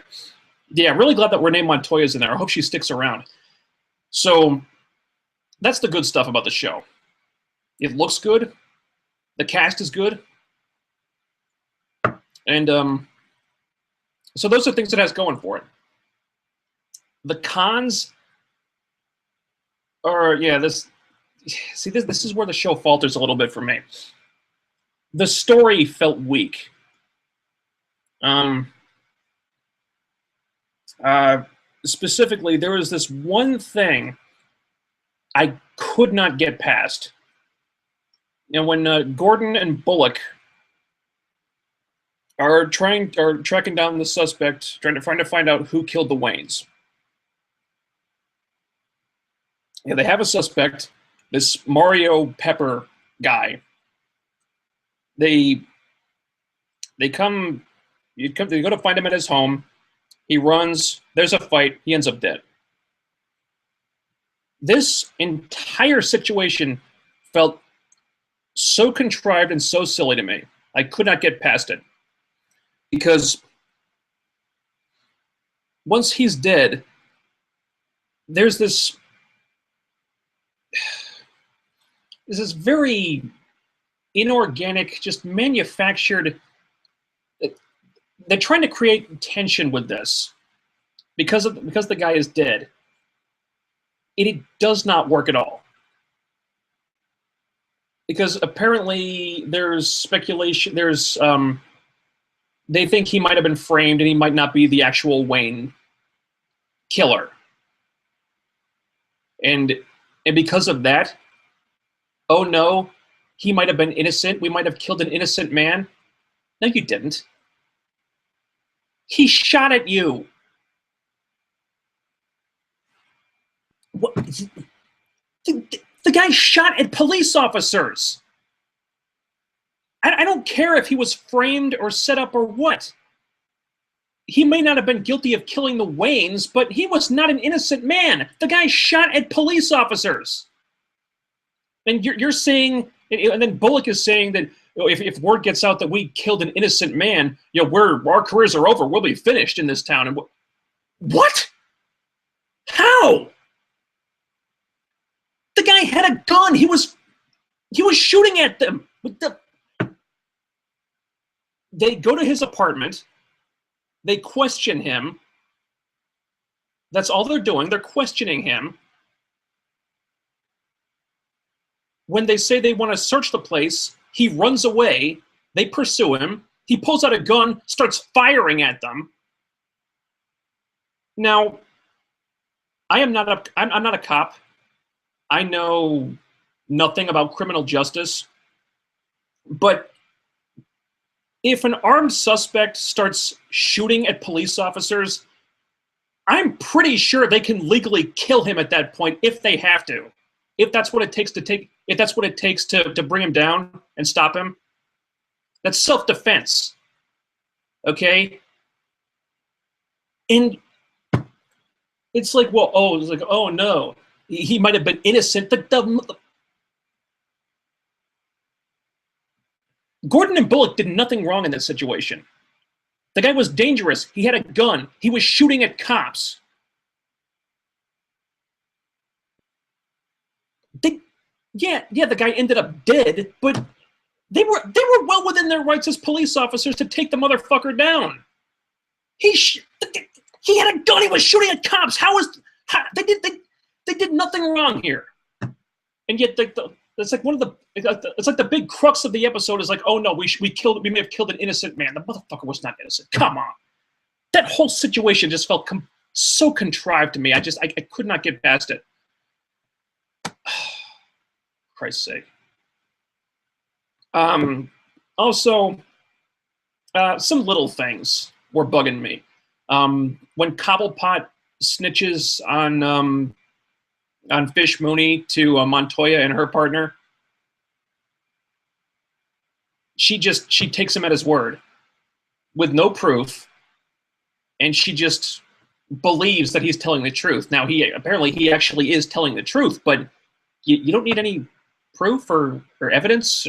yeah, I'm really glad that Renee Montoya's in there. I hope she sticks around. So that's the good stuff about the show. It looks good. The cast is good. And so those are things it has going for it. The cons are, yeah, this is where the show falters a little bit for me. The story felt weak. Specifically, there was this one thing I could not get past. When Gordon and Bullock are tracking down the suspect, trying to find out who killed the Waynes. Yeah, they have a suspect, this Mario Pepper guy. They go to find him at his home. He runs. There's a fight. He ends up dead. This entire situation felt so contrived and so silly to me. I could not get past it. Because once he's dead, there's this very inorganic, just manufactured. They're trying to create tension with this because the guy is dead. It does not work at all. Because apparently there's speculation, they think he might have been framed and he might not be the actual Wayne killer. And because of that, oh no, he might have been innocent. We might have killed an innocent man. No, you didn't. He shot at you. What? The guy shot at police officers. I don't care if he was framed or set up or what. He may not have been guilty of killing the Waynes, but he was not an innocent man. The guy shot at police officers. And you're saying, and then Bullock is saying that if word gets out that we killed an innocent man, our careers are over. We'll be finished in this town. And what? How? The guy had a gun. He was shooting at them. They go to his apartment. They question him. That's all they're doing. They're questioning him. When they say they want to search the place, he runs away. They pursue him. He pulls out a gun, starts firing at them. Now, I'm not a cop. I know nothing about criminal justice. But if an armed suspect starts shooting at police officers, I'm pretty sure they can legally kill him at that point if they have to. If that's what it takes to bring him down and stop him. That's self-defense. Okay? And it's like, oh no. He might have been innocent. Gordon and Bullock did nothing wrong in this situation. The guy was dangerous. He had a gun. He was shooting at cops. The guy ended up dead, but they were well within their rights as police officers to take the motherfucker down. He had a gun. He was shooting at cops. They did nothing wrong here, and yet it's like it's like the big crux of the episode is like, oh no, we may have killed an innocent man. The motherfucker was not innocent. Come on, that whole situation just felt so contrived to me. I could not get past it. Christ's sake. Also, some little things were bugging me. When Cobblepot snitches on Fish Mooney to Montoya and her partner, she takes him at his word with no proof, and she just believes that he's telling the truth. Now, he actually is telling the truth, but you don't need any proof or evidence.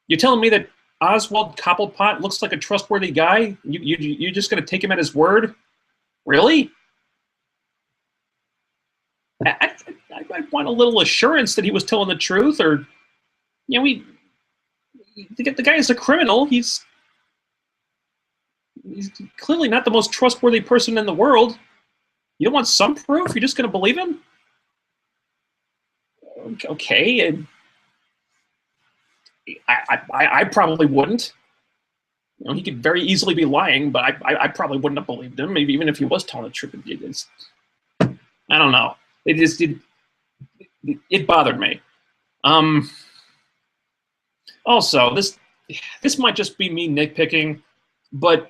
You're telling me that Oswald Cobblepot looks like a trustworthy guy? You're just going to take him at his word? Really? I want a little assurance that he was telling the truth, or the guy is a criminal. He's clearly not the most trustworthy person in the world. You don't want some proof? You're just going to believe him? Okay, and I probably wouldn't. He could very easily be lying, but I probably wouldn't have believed him, maybe even if he was telling the truth. I don't know. It bothered me. Also, this might just be me nitpicking, but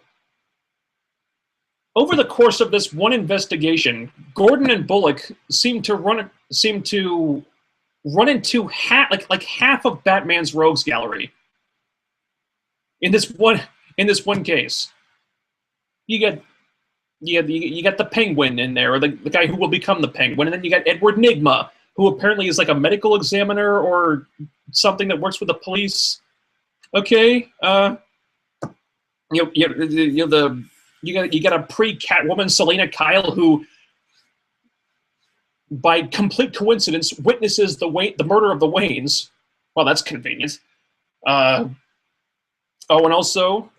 over the course of this one investigation, Gordon and Bullock seem to run into half of Batman's rogues gallery. In this one case, you got the Penguin in there, or the guy who will become the Penguin, and then you got Edward Nygma, who apparently is like a medical examiner or something that works with the police. Okay, the you got a pre-Catwoman Selena Kyle who, by complete coincidence, witnesses the murder of the Waynes. Well, that's convenient. Oh, and also,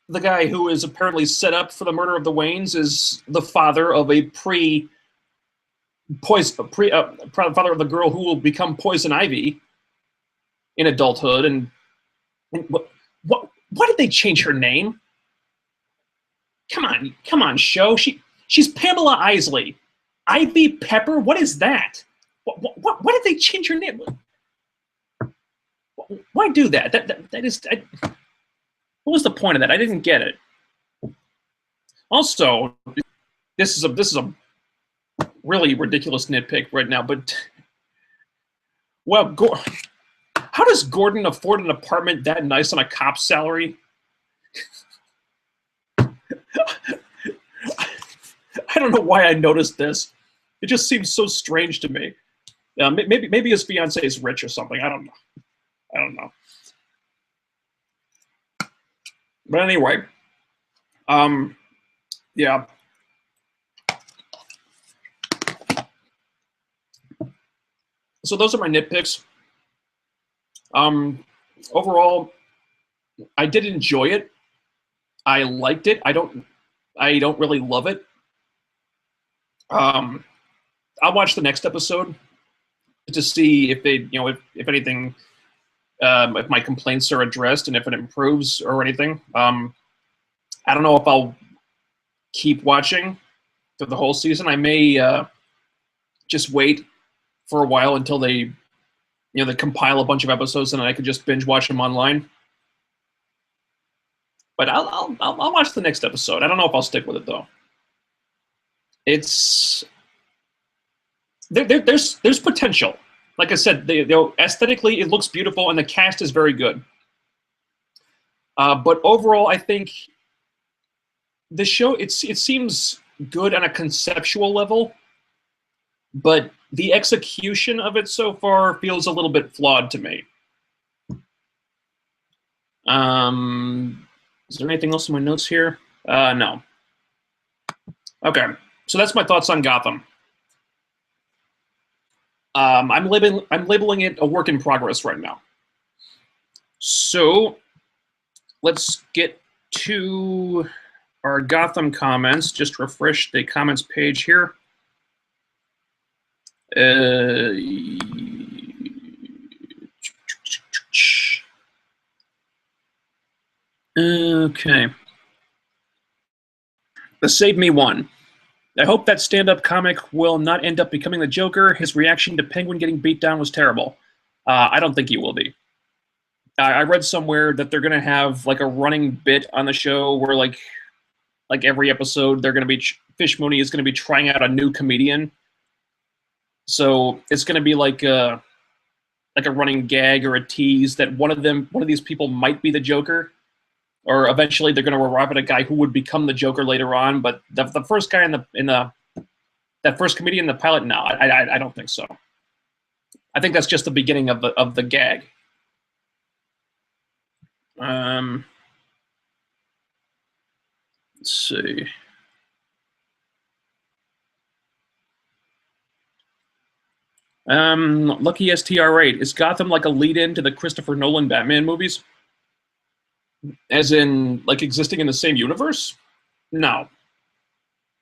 the guy who is apparently set up for the murder of the Waynes is the father of a father of the girl who will become Poison Ivy in adulthood. And why did they change her name? Come on, show. She's Pamela Isley. Ivy Pepper? What is that? Why did they change her name? Why do that? That is. What was the point of that? I didn't get it. Also, this is a really ridiculous nitpick right now, but well, how does Gordon afford an apartment that nice on a cop's salary? I don't know why I noticed this. It just seems so strange to me. Maybe his fiance is rich or something. I don't know. But anyway, yeah. So those are my nitpicks. Overall, I did enjoy it. I liked it. I don't really love it. I'll watch the next episode to see if they, if anything, if my complaints are addressed and if it improves or anything. I don't know if I'll keep watching through the whole season. I may just wait for a while until they, they compile a bunch of episodes and I could just binge watch them online. But I'll watch the next episode. I don't know if I'll stick with it though. It's there's potential. Like I said, aesthetically it looks beautiful and the cast is very good. But overall, I think the show it seems good on a conceptual level, but the execution of it so far feels a little bit flawed to me. Is there anything else in my notes here? No. Okay, so that's my thoughts on Gotham. I'm labeling it a work in progress right now. So let's get to our Gotham comments. Just refresh the comments page here. Okay. The Save Me one. I hope that stand-up comic will not end up becoming the Joker. His reaction to Penguin getting beat down was terrible. I don't think he will be. I read somewhere that they're going to have like a running bit on the show where like every episode they're going to be Fish Mooney is going to be trying out a new comedian. So it's going to be like a running gag or a tease that one of these people might be the Joker. Or eventually they're going to arrive at a guy who would become the Joker later on. But the first guy that first comedian in the pilot, no, I don't think so. I think that's just the beginning of the gag. Let's see. Lucky STR8. Is Gotham like a lead-in to the Christopher Nolan Batman movies? As in, like, existing in the same universe? No.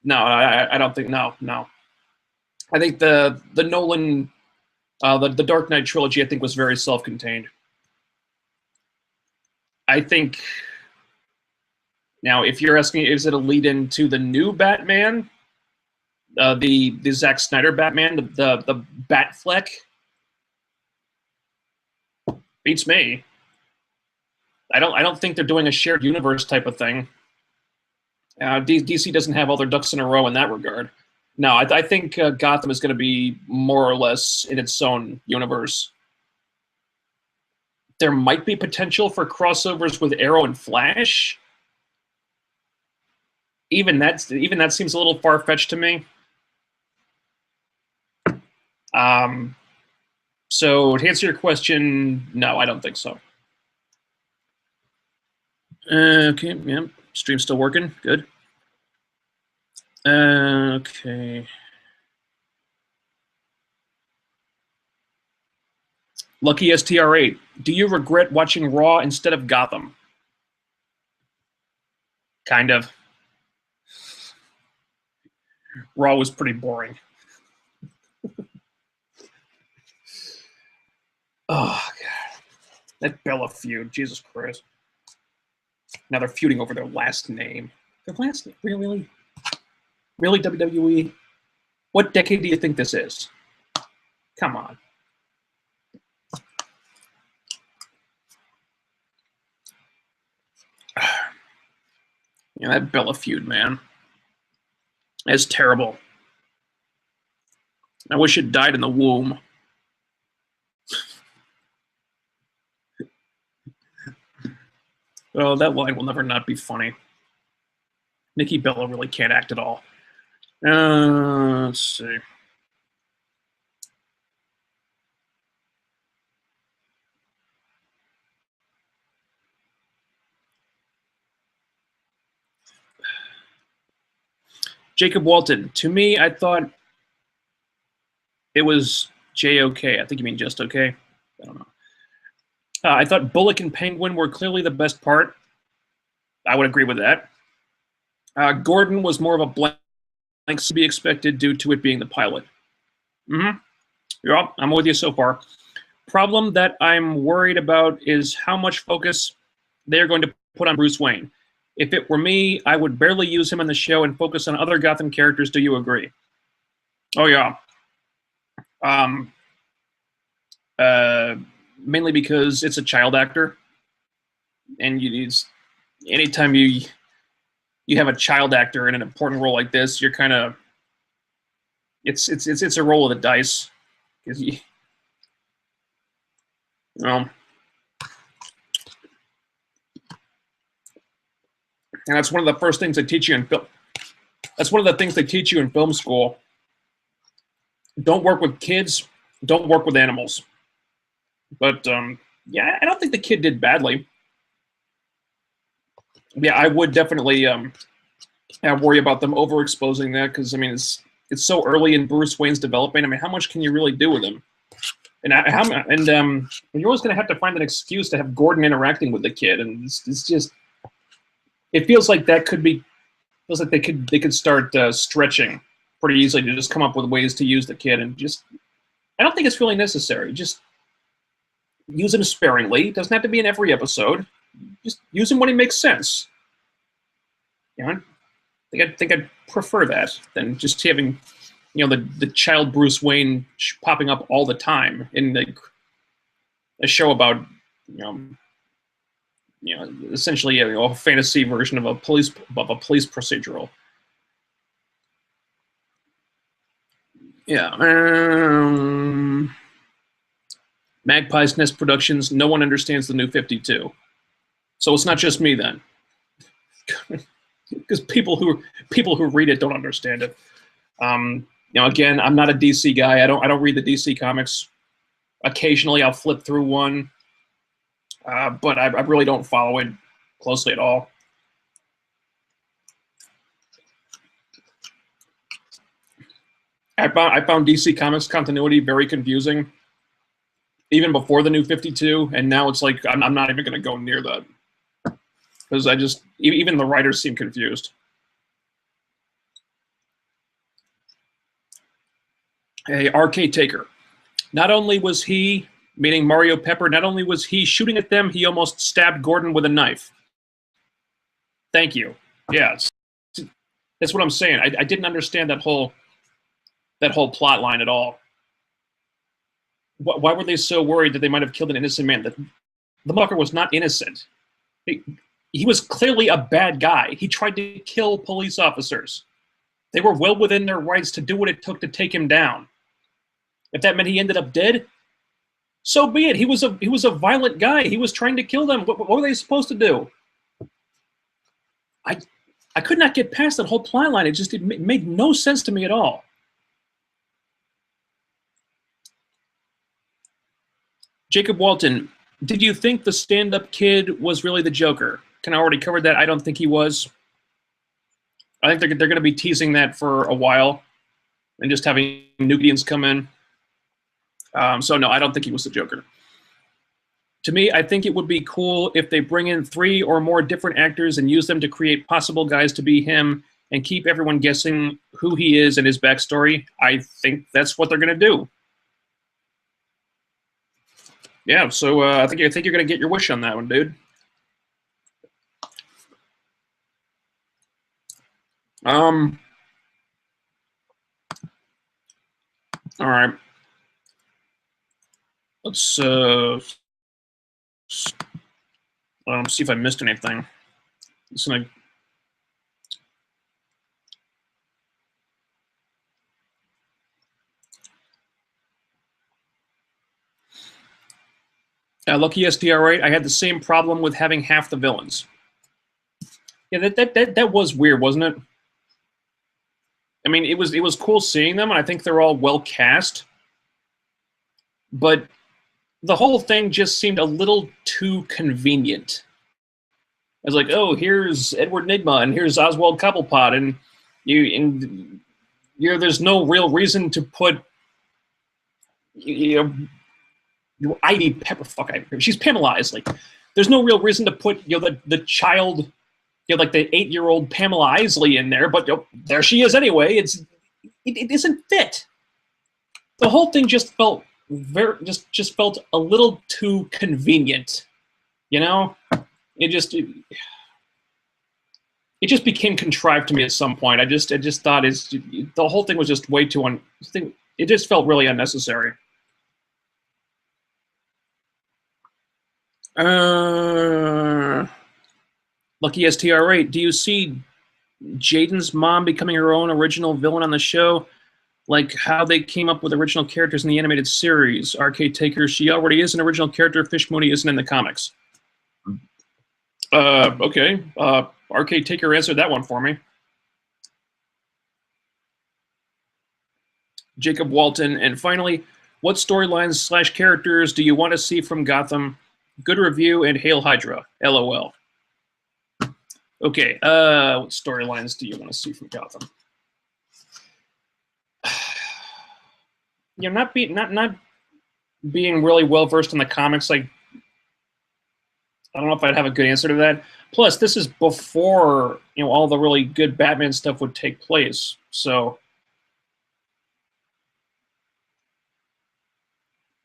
No, I don't think, no. I think the Nolan, the Dark Knight trilogy, I think, was very self-contained. I think, now, if you're asking, is it a lead-in to the new Batman? The Zack Snyder Batman, the Batfleck? Beats me. I don't think they're doing a shared universe type of thing. DC doesn't have all their ducks in a row in that regard. No, I think Gotham is going to be more or less in its own universe. There might be potential for crossovers with Arrow and Flash. Even that seems a little far-fetched to me. So to answer your question, no, I don't think so. Okay, yeah. Stream's still working. Good. Okay. Lucky STR8. Do you regret watching Raw instead of Gotham? Kind of. Raw was pretty boring. Oh, God. That Bella feud. Jesus Christ. Now they're feuding over their last name. Their last name? Really? Really, WWE? What decade do you think this is? Come on. Yeah, that Bella feud, man. That's terrible. I wish it died in the womb. Oh, that line will never not be funny. Nikki Bella really can't act at all. Let's see. Jacob Walton. To me, I thought it was J-OK. I think you mean just okay. I don't know. I thought Bullock and Penguin were clearly the best part. I would agree with that. Gordon was more of a blank to be expected due to it being the pilot. Mm-hmm. Yeah, I'm with you so far. Problem that I'm worried about is how much focus they're going to put on Bruce Wayne. If it were me, I would barely use him in the show and focus on other Gotham characters. Do you agree? Oh, yeah. Mainly because it's a child actor, and anytime you have a child actor in an important role like this, you're kind of it's a roll of the dice because you know, and that's one of the first things they teach you in film. That's one of the things they teach you in film school. Don't work with kids. Don't work with animals. But yeah, I don't think the kid did badly. Yeah, I would definitely worry about them overexposing that because I mean it's so early in Bruce Wayne's development. I mean, how much can you really do with him? And you're always going to have to find an excuse to have Gordon interacting with the kid, and it's just it feels like that could be feels like they could start stretching pretty easily to just come up with ways to use the kid, and just I don't think it's really necessary. Just use him sparingly. It doesn't have to be in every episode. Just use him when he makes sense. You know, I think I'd prefer that than just having, the child Bruce Wayne popping up all the time in a show about, essentially a fantasy version of a police procedural. Yeah. Magpie's Nest Productions. No one understands the New 52, so it's not just me then, because people who read it don't understand it. Again, I'm not a DC guy. I don't read the DC comics. Occasionally, I'll flip through one, but I really don't follow it closely at all. I found DC Comics continuity very confusing, even before the New 52, and now it's like I'm not even going to go near that because even the writers seem confused. Hey, RK Taker. Not only was he, meaning Mario Pepper, not only was he shooting at them, he almost stabbed Gordon with a knife. Thank you. Yeah, that's what I'm saying. I didn't understand that whole plot line at all. Why were they so worried that they might have killed an innocent man? The fucker was not innocent. He was clearly a bad guy. He tried to kill police officers. They were well within their rights to do what it took to take him down. If that meant he ended up dead, so be it. He was a violent guy. He was trying to kill them. What were they supposed to do? I could not get past that whole plot line. It made no sense to me at all. Jacob Walton, did you think the stand-up kid was really the Joker? kind of already covered that. I don't think he was. I think they're going to be teasing that for a while and just having Nukians come in. So no, I don't think he was the Joker. To me, I think it would be cool if they bring in 3 or more different actors and use them to create possible guys to be him and keep everyone guessing who he is and his backstory. I think that's what they're going to do. Yeah, so I think you're going to get your wish on that one, dude. All right. Let's see if I missed anything. Lucky SDR8, I had the same problem with having half the villains. Yeah, that was weird, wasn't it? I mean, it was cool seeing them, and I think they're all well cast. But the whole thing just seemed a little too convenient. I was like, oh, here's Edward Nygma, and here's Oswald Cobblepot, and there's no real reason to put Ivy Pepper. Fuck, she's Pamela Isley. There's no real reason to put the child, like the 8-year-old Pamela Isley in there, but there she is anyway. It isn't fit. The whole thing just felt just felt a little too convenient, It just became contrived to me at some point. I just thought the whole thing was just way too it just felt really unnecessary. Lucky STR8, do you see Jaden's mom becoming her own original villain on the show? Like how they came up with original characters in the animated series. Arcade Taker, she already is an original character. Fish Mooney isn't in the comics. Okay. Arcade Taker answered that one for me. Jacob Walton. And finally, what storylines / characters do you want to see from Gotham? Good review and Hail Hydra. LOL. Okay. What storylines do you want to see from Gotham? Not being really well versed in the comics, like I don't know if I'd have a good answer to that. Plus, this is before all the really good Batman stuff would take place. So,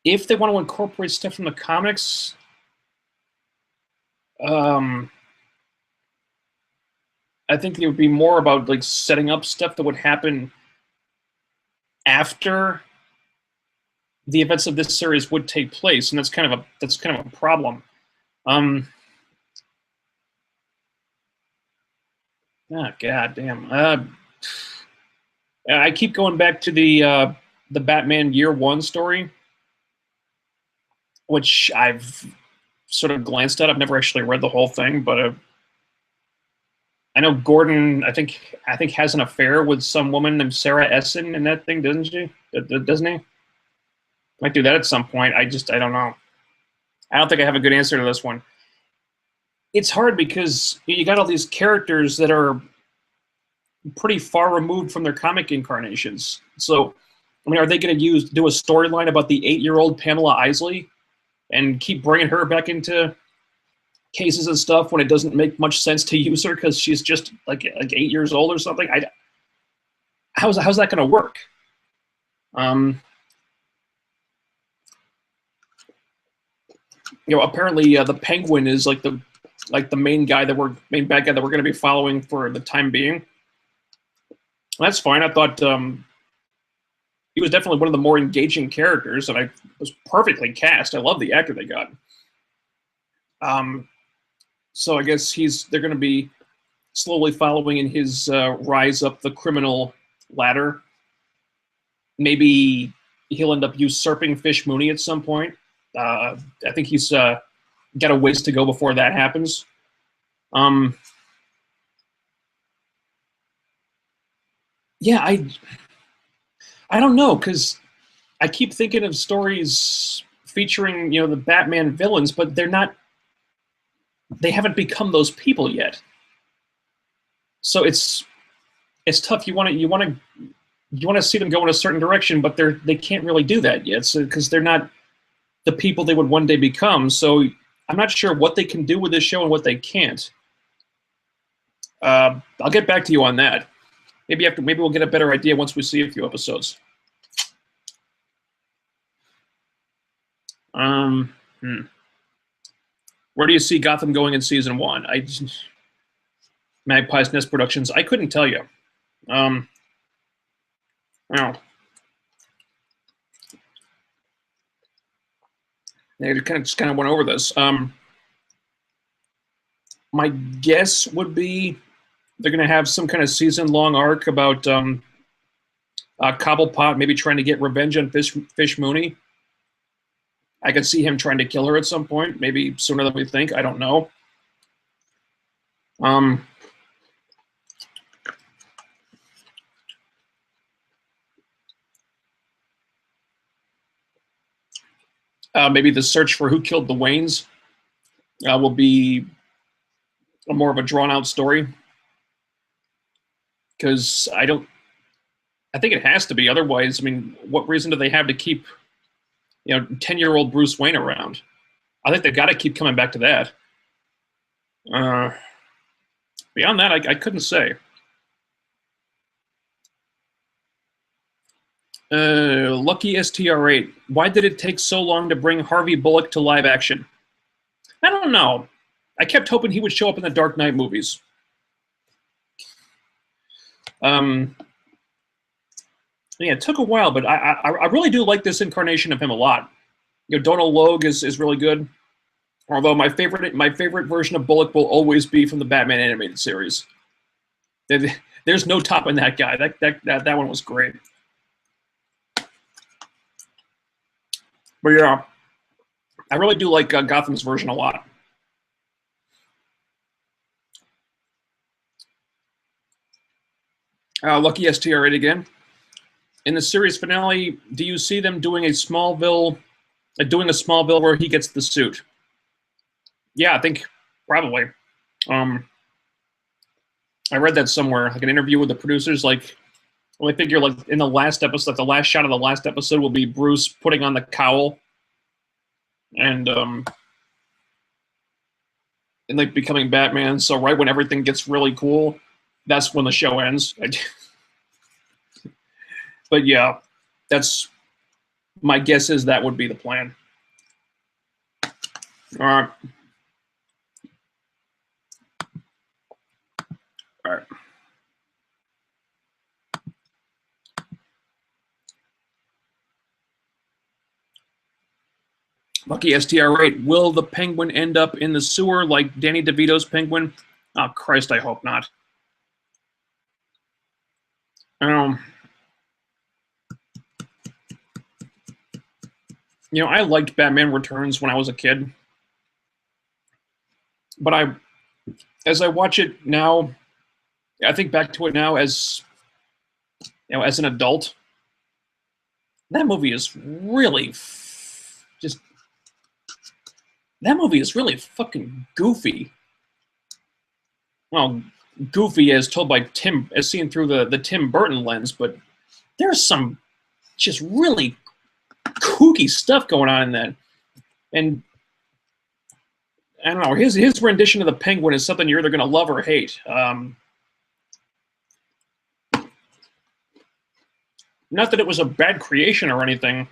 if they want to incorporate stuff from the comics, I think it would be more about like setting up stuff that would happen after the events of this series would take place, and that's kind of a problem. Oh, god damn. I keep going back to the Batman Year One story, which I've sort of glanced at. I've never actually read the whole thing, but I know Gordon, I think has an affair with some woman named Sarah Essen in that thing, doesn't she? Doesn't he? Might do that at some point. I don't know. I don't think I have a good answer to this one. It's hard because you got all these characters that are pretty far removed from their comic incarnations. So, I mean, are they going to do a storyline about the 8-year-old Pamela Isley and keep bringing her back into cases and stuff when it doesn't make much sense to use her because she's just like 8 years old or something? How's that going to work? Apparently the Penguin is like the main bad guy that we're going to be following for the time being. That's fine. I thought he was definitely one of the more engaging characters, and I was perfectly cast. I love the actor they got. So I guess they're going to be slowly following in his rise up the criminal ladder. Maybe he'll end up usurping Fish Mooney at some point. I think he's got a ways to go before that happens. Yeah, I don't know, because I keep thinking of stories featuring the Batman villains, but they're not they haven't become those people yet. So it's tough. You want to see them go in a certain direction, but they can't really do that yet. So because they're not the people they would one day become. So I'm not sure what they can do with this show and what they can't. I'll get back to you on that. Maybe we'll get a better idea once we see a few episodes. Where do you see Gotham going in season 1? Magpie's Nest Productions. I couldn't tell you. Well, they just kind of went over this. My guess would be they're going to have some kind of season-long arc about Cobblepot maybe trying to get revenge on Fish Mooney. I could see him trying to kill her at some point, maybe sooner than we think. I don't know. Maybe the search for who killed the Waynes will be more of a drawn-out story. Because I think it has to be. Otherwise, I mean, what reason do they have to keep 10-year-old Bruce Wayne around? I think they've got to keep coming back to that. Beyond that, I couldn't say. Lucky STR8. Why did it take so long to bring Harvey Bullock to live action? I don't know. I kept hoping he would show up in the Dark Knight movies. Yeah, it took a while, but I really do like this incarnation of him a lot. Donald Logue is really good. Although my favorite version of Bullock will always be from the Batman animated series. There's no topping that guy. That one was great. But yeah, I really do like Gotham's version a lot. Lucky STR8 again. In the series finale, do you see them doing a Smallville where he gets the suit? Yeah, I think probably. I read that somewhere, like an interview with the producers. Like, well, I figure like in the last episode, the last shot of the last episode will be Bruce putting on the cowl and like becoming Batman. So right when everything gets really cool, that's when the show ends. But yeah, that's my guess is that would be the plan. All right. All right. Lucky STR8. Will the Penguin end up in the sewer like Danny DeVito's Penguin? Oh, Christ, I hope not. I liked Batman Returns when I was a kid. But as I watch it now, I think back to it now as an adult. That movie is really fucking goofy. Well, goofy as told by Tim, as seen through the Tim Burton lens, but there's some just really kooky stuff going on in that. And I don't know, his rendition of the Penguin is something you're either going to love or hate. Not that it was a bad creation or anything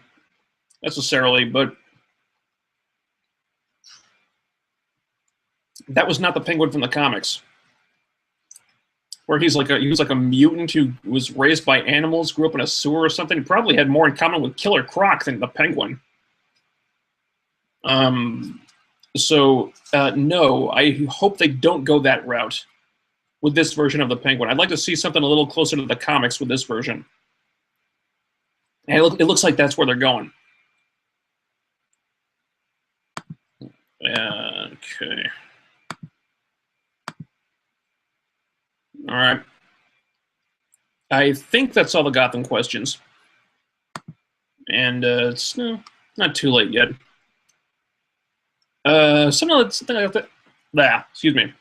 necessarily, but that was not the Penguin from the comics, where he was like a mutant who was raised by animals, grew up in a sewer or something. He probably had more in common with Killer Croc than the Penguin. So no, I hope they don't go that route with this version of the Penguin. I'd like to see something a little closer to the comics with this version. And it looks like that's where they're going. Okay. All right. I think that's all the Gotham questions. And it's not too late yet. Something like that. Yeah, excuse me.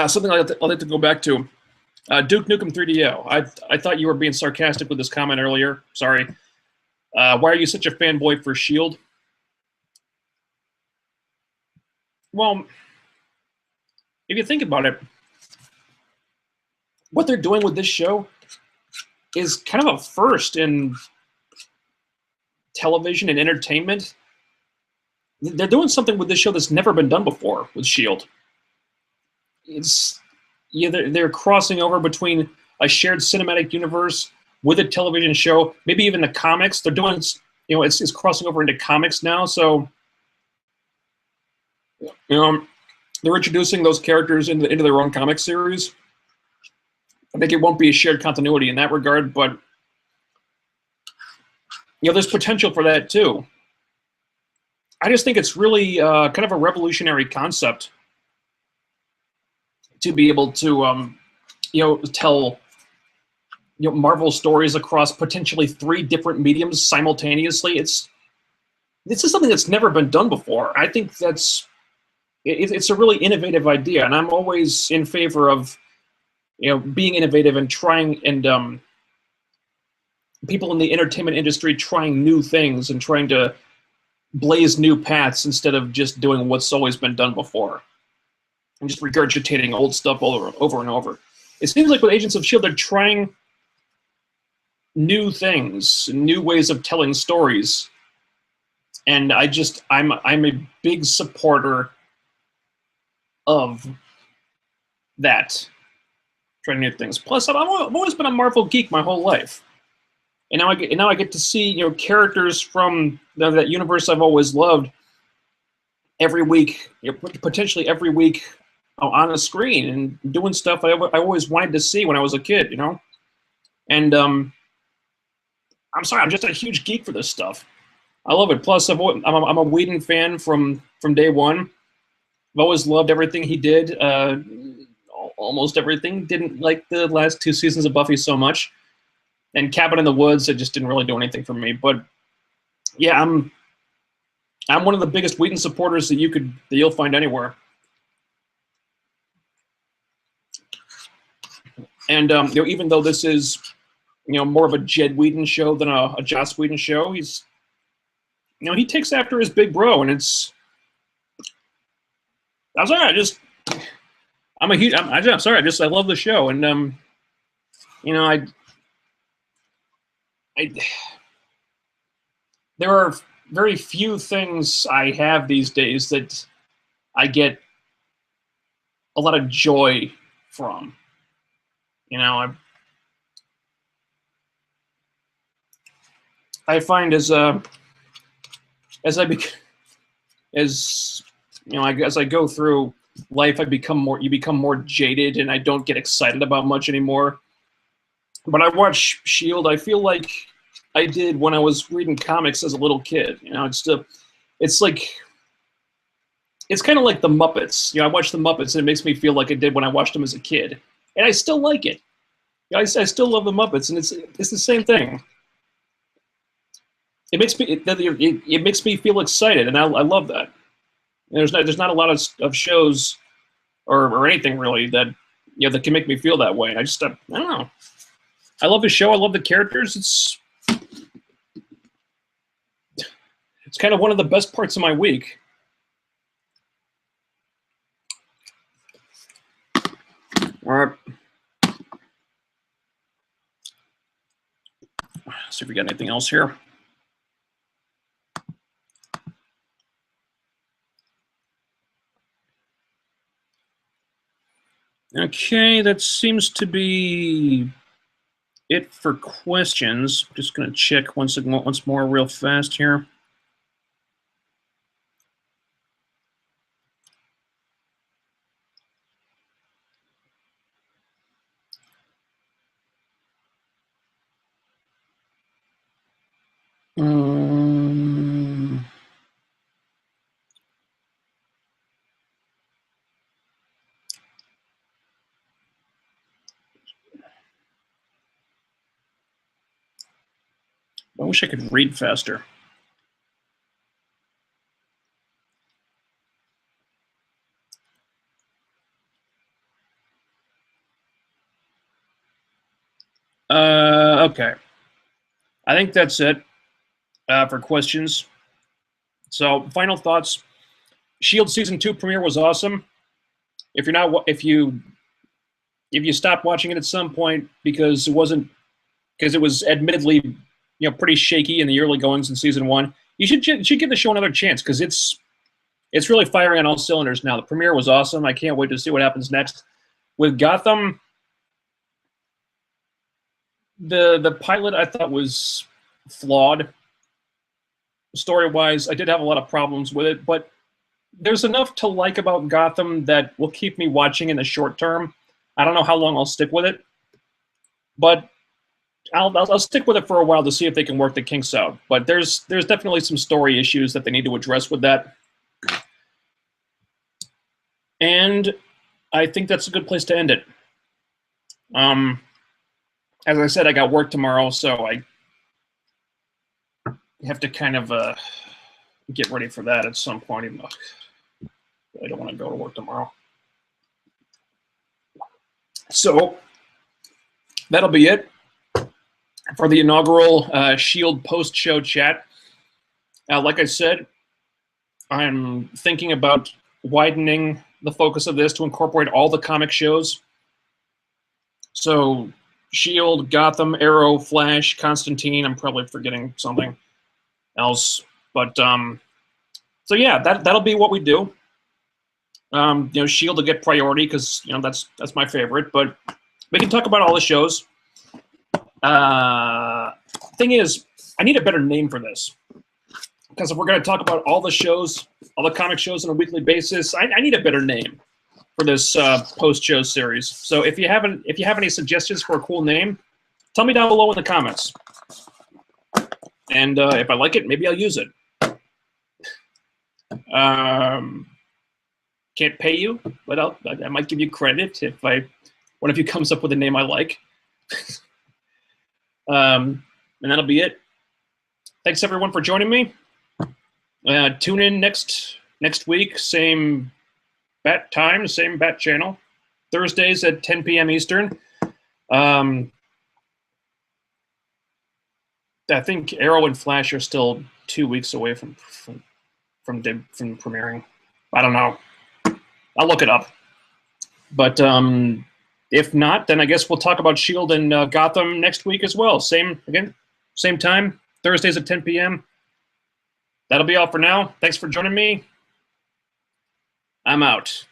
Something I'd like to go back to. Duke Nukem 3DO. I thought you were being sarcastic with this comment earlier. Sorry. Why are you such a fanboy for Shield? Well, if you think about it, what they're doing with this show is kind of a first in television and entertainment. They're doing something with this show that's never been done before with Shield. It's they're crossing over between a shared cinematic universe with a television show, maybe even the comics. They're doing, it's crossing over into comics now. So, they're introducing those characters into their own comic series. I think it won't be a shared continuity in that regard, but there's potential for that too. I just think it's really kind of a revolutionary concept to be able to, tell Marvel stories across potentially 3 different mediums simultaneously. This is something that's never been done before. I think it's a really innovative idea, and I'm always in favor of being innovative and trying, and people in the entertainment industry trying new things and trying to blaze new paths instead of just doing what's always been done before and just regurgitating old stuff over and over. It seems like with Agents of S.H.I.E.L.D., they're trying new things, new ways of telling stories, and I'm a big supporter of that, trying new things. Plus, I've always been a Marvel geek my whole life, and now I get to see characters from that universe I've always loved every week, potentially every week on a screen and doing stuff I always wanted to see when I was a kid, and I'm sorry, I'm just a huge geek for this stuff. I love it. Plus, I'm a Whedon fan from day one. I've always loved everything he did. Almost everything. Didn't like the last 2 seasons of Buffy so much, and Cabin in the Woods, it just didn't really do anything for me. But yeah, I'm one of the biggest Whedon supporters that you'll find anywhere. And even though this is more of a Jed Whedon show than a Joss Whedon show, he's he takes after his big bro, and I'm sorry, I love the show, and there are very few things I have these days that I get a lot of joy from. I find as I go through life, you become more jaded, and I don't get excited about much anymore. But I watch Shield, I feel like I did when I was reading comics as a little kid. It's kind of like the Muppets. I watch the Muppets, and it makes me feel like I did when I watched them as a kid, and I still like it. I still love the Muppets, and it's the same thing. It makes me feel excited, and I love that. There's not a lot of shows or anything really that that can make me feel that way. And I don't know. I love the show. I love the characters. It's kind of one of the best parts of my week. All right. See if we got anything else here. Okay, that seems to be it for questions. Just going to check once more real fast here. I wish I could read faster. Okay. I think that's it for questions. So, final thoughts. Shield season 2 premiere was awesome. If you're not, if you stopped watching it at some point because it was admittedly pretty shaky in the early goings in season 1, you should give the show another chance because it's really firing on all cylinders now. The premiere was awesome. I can't wait to see what happens next with Gotham. The pilot I thought was flawed. Story-wise, I did have a lot of problems with it, but there's enough to like about Gotham that will keep me watching in the short term. I don't know how long I'll stick with it, but I'll stick with it for a while to see if they can work the kinks out. But there's definitely some story issues that they need to address with that. And I think that's a good place to end it. As I said, I got work tomorrow, so I have to kind of get ready for that at some point. Even though I don't want to go to work tomorrow. So that'll be it for the inaugural Shield post-show chat. Like I said, I'm thinking about widening the focus of this to incorporate all the comic shows. So Shield, Gotham, Arrow, Flash, Constantine. I'm probably forgetting something else, but so yeah, that'll be what we do. Shield will get priority because that's my favorite, but we can talk about all the shows. Thing is, I need a better name for this because if we're going to talk about all the shows, all the comic shows on a weekly basis, I need a better name for this post-show series. So if you have any suggestions for a cool name, tell me down below in the comments. And if I like it, maybe I'll use it. Can't pay you, but I might give you credit if one of you comes up with a name I like. And that'll be it. Thanks everyone for joining me. Tune in next week, same bat time, same bat channel, Thursdays at 10 p.m. Eastern. I think Arrow and Flash are still 2 weeks away from premiering. I don't know. I'll look it up. But if not, then I guess we'll talk about Shield and Gotham next week as well. Same time, Thursdays at 10 p.m. That'll be all for now. Thanks for joining me. I'm out.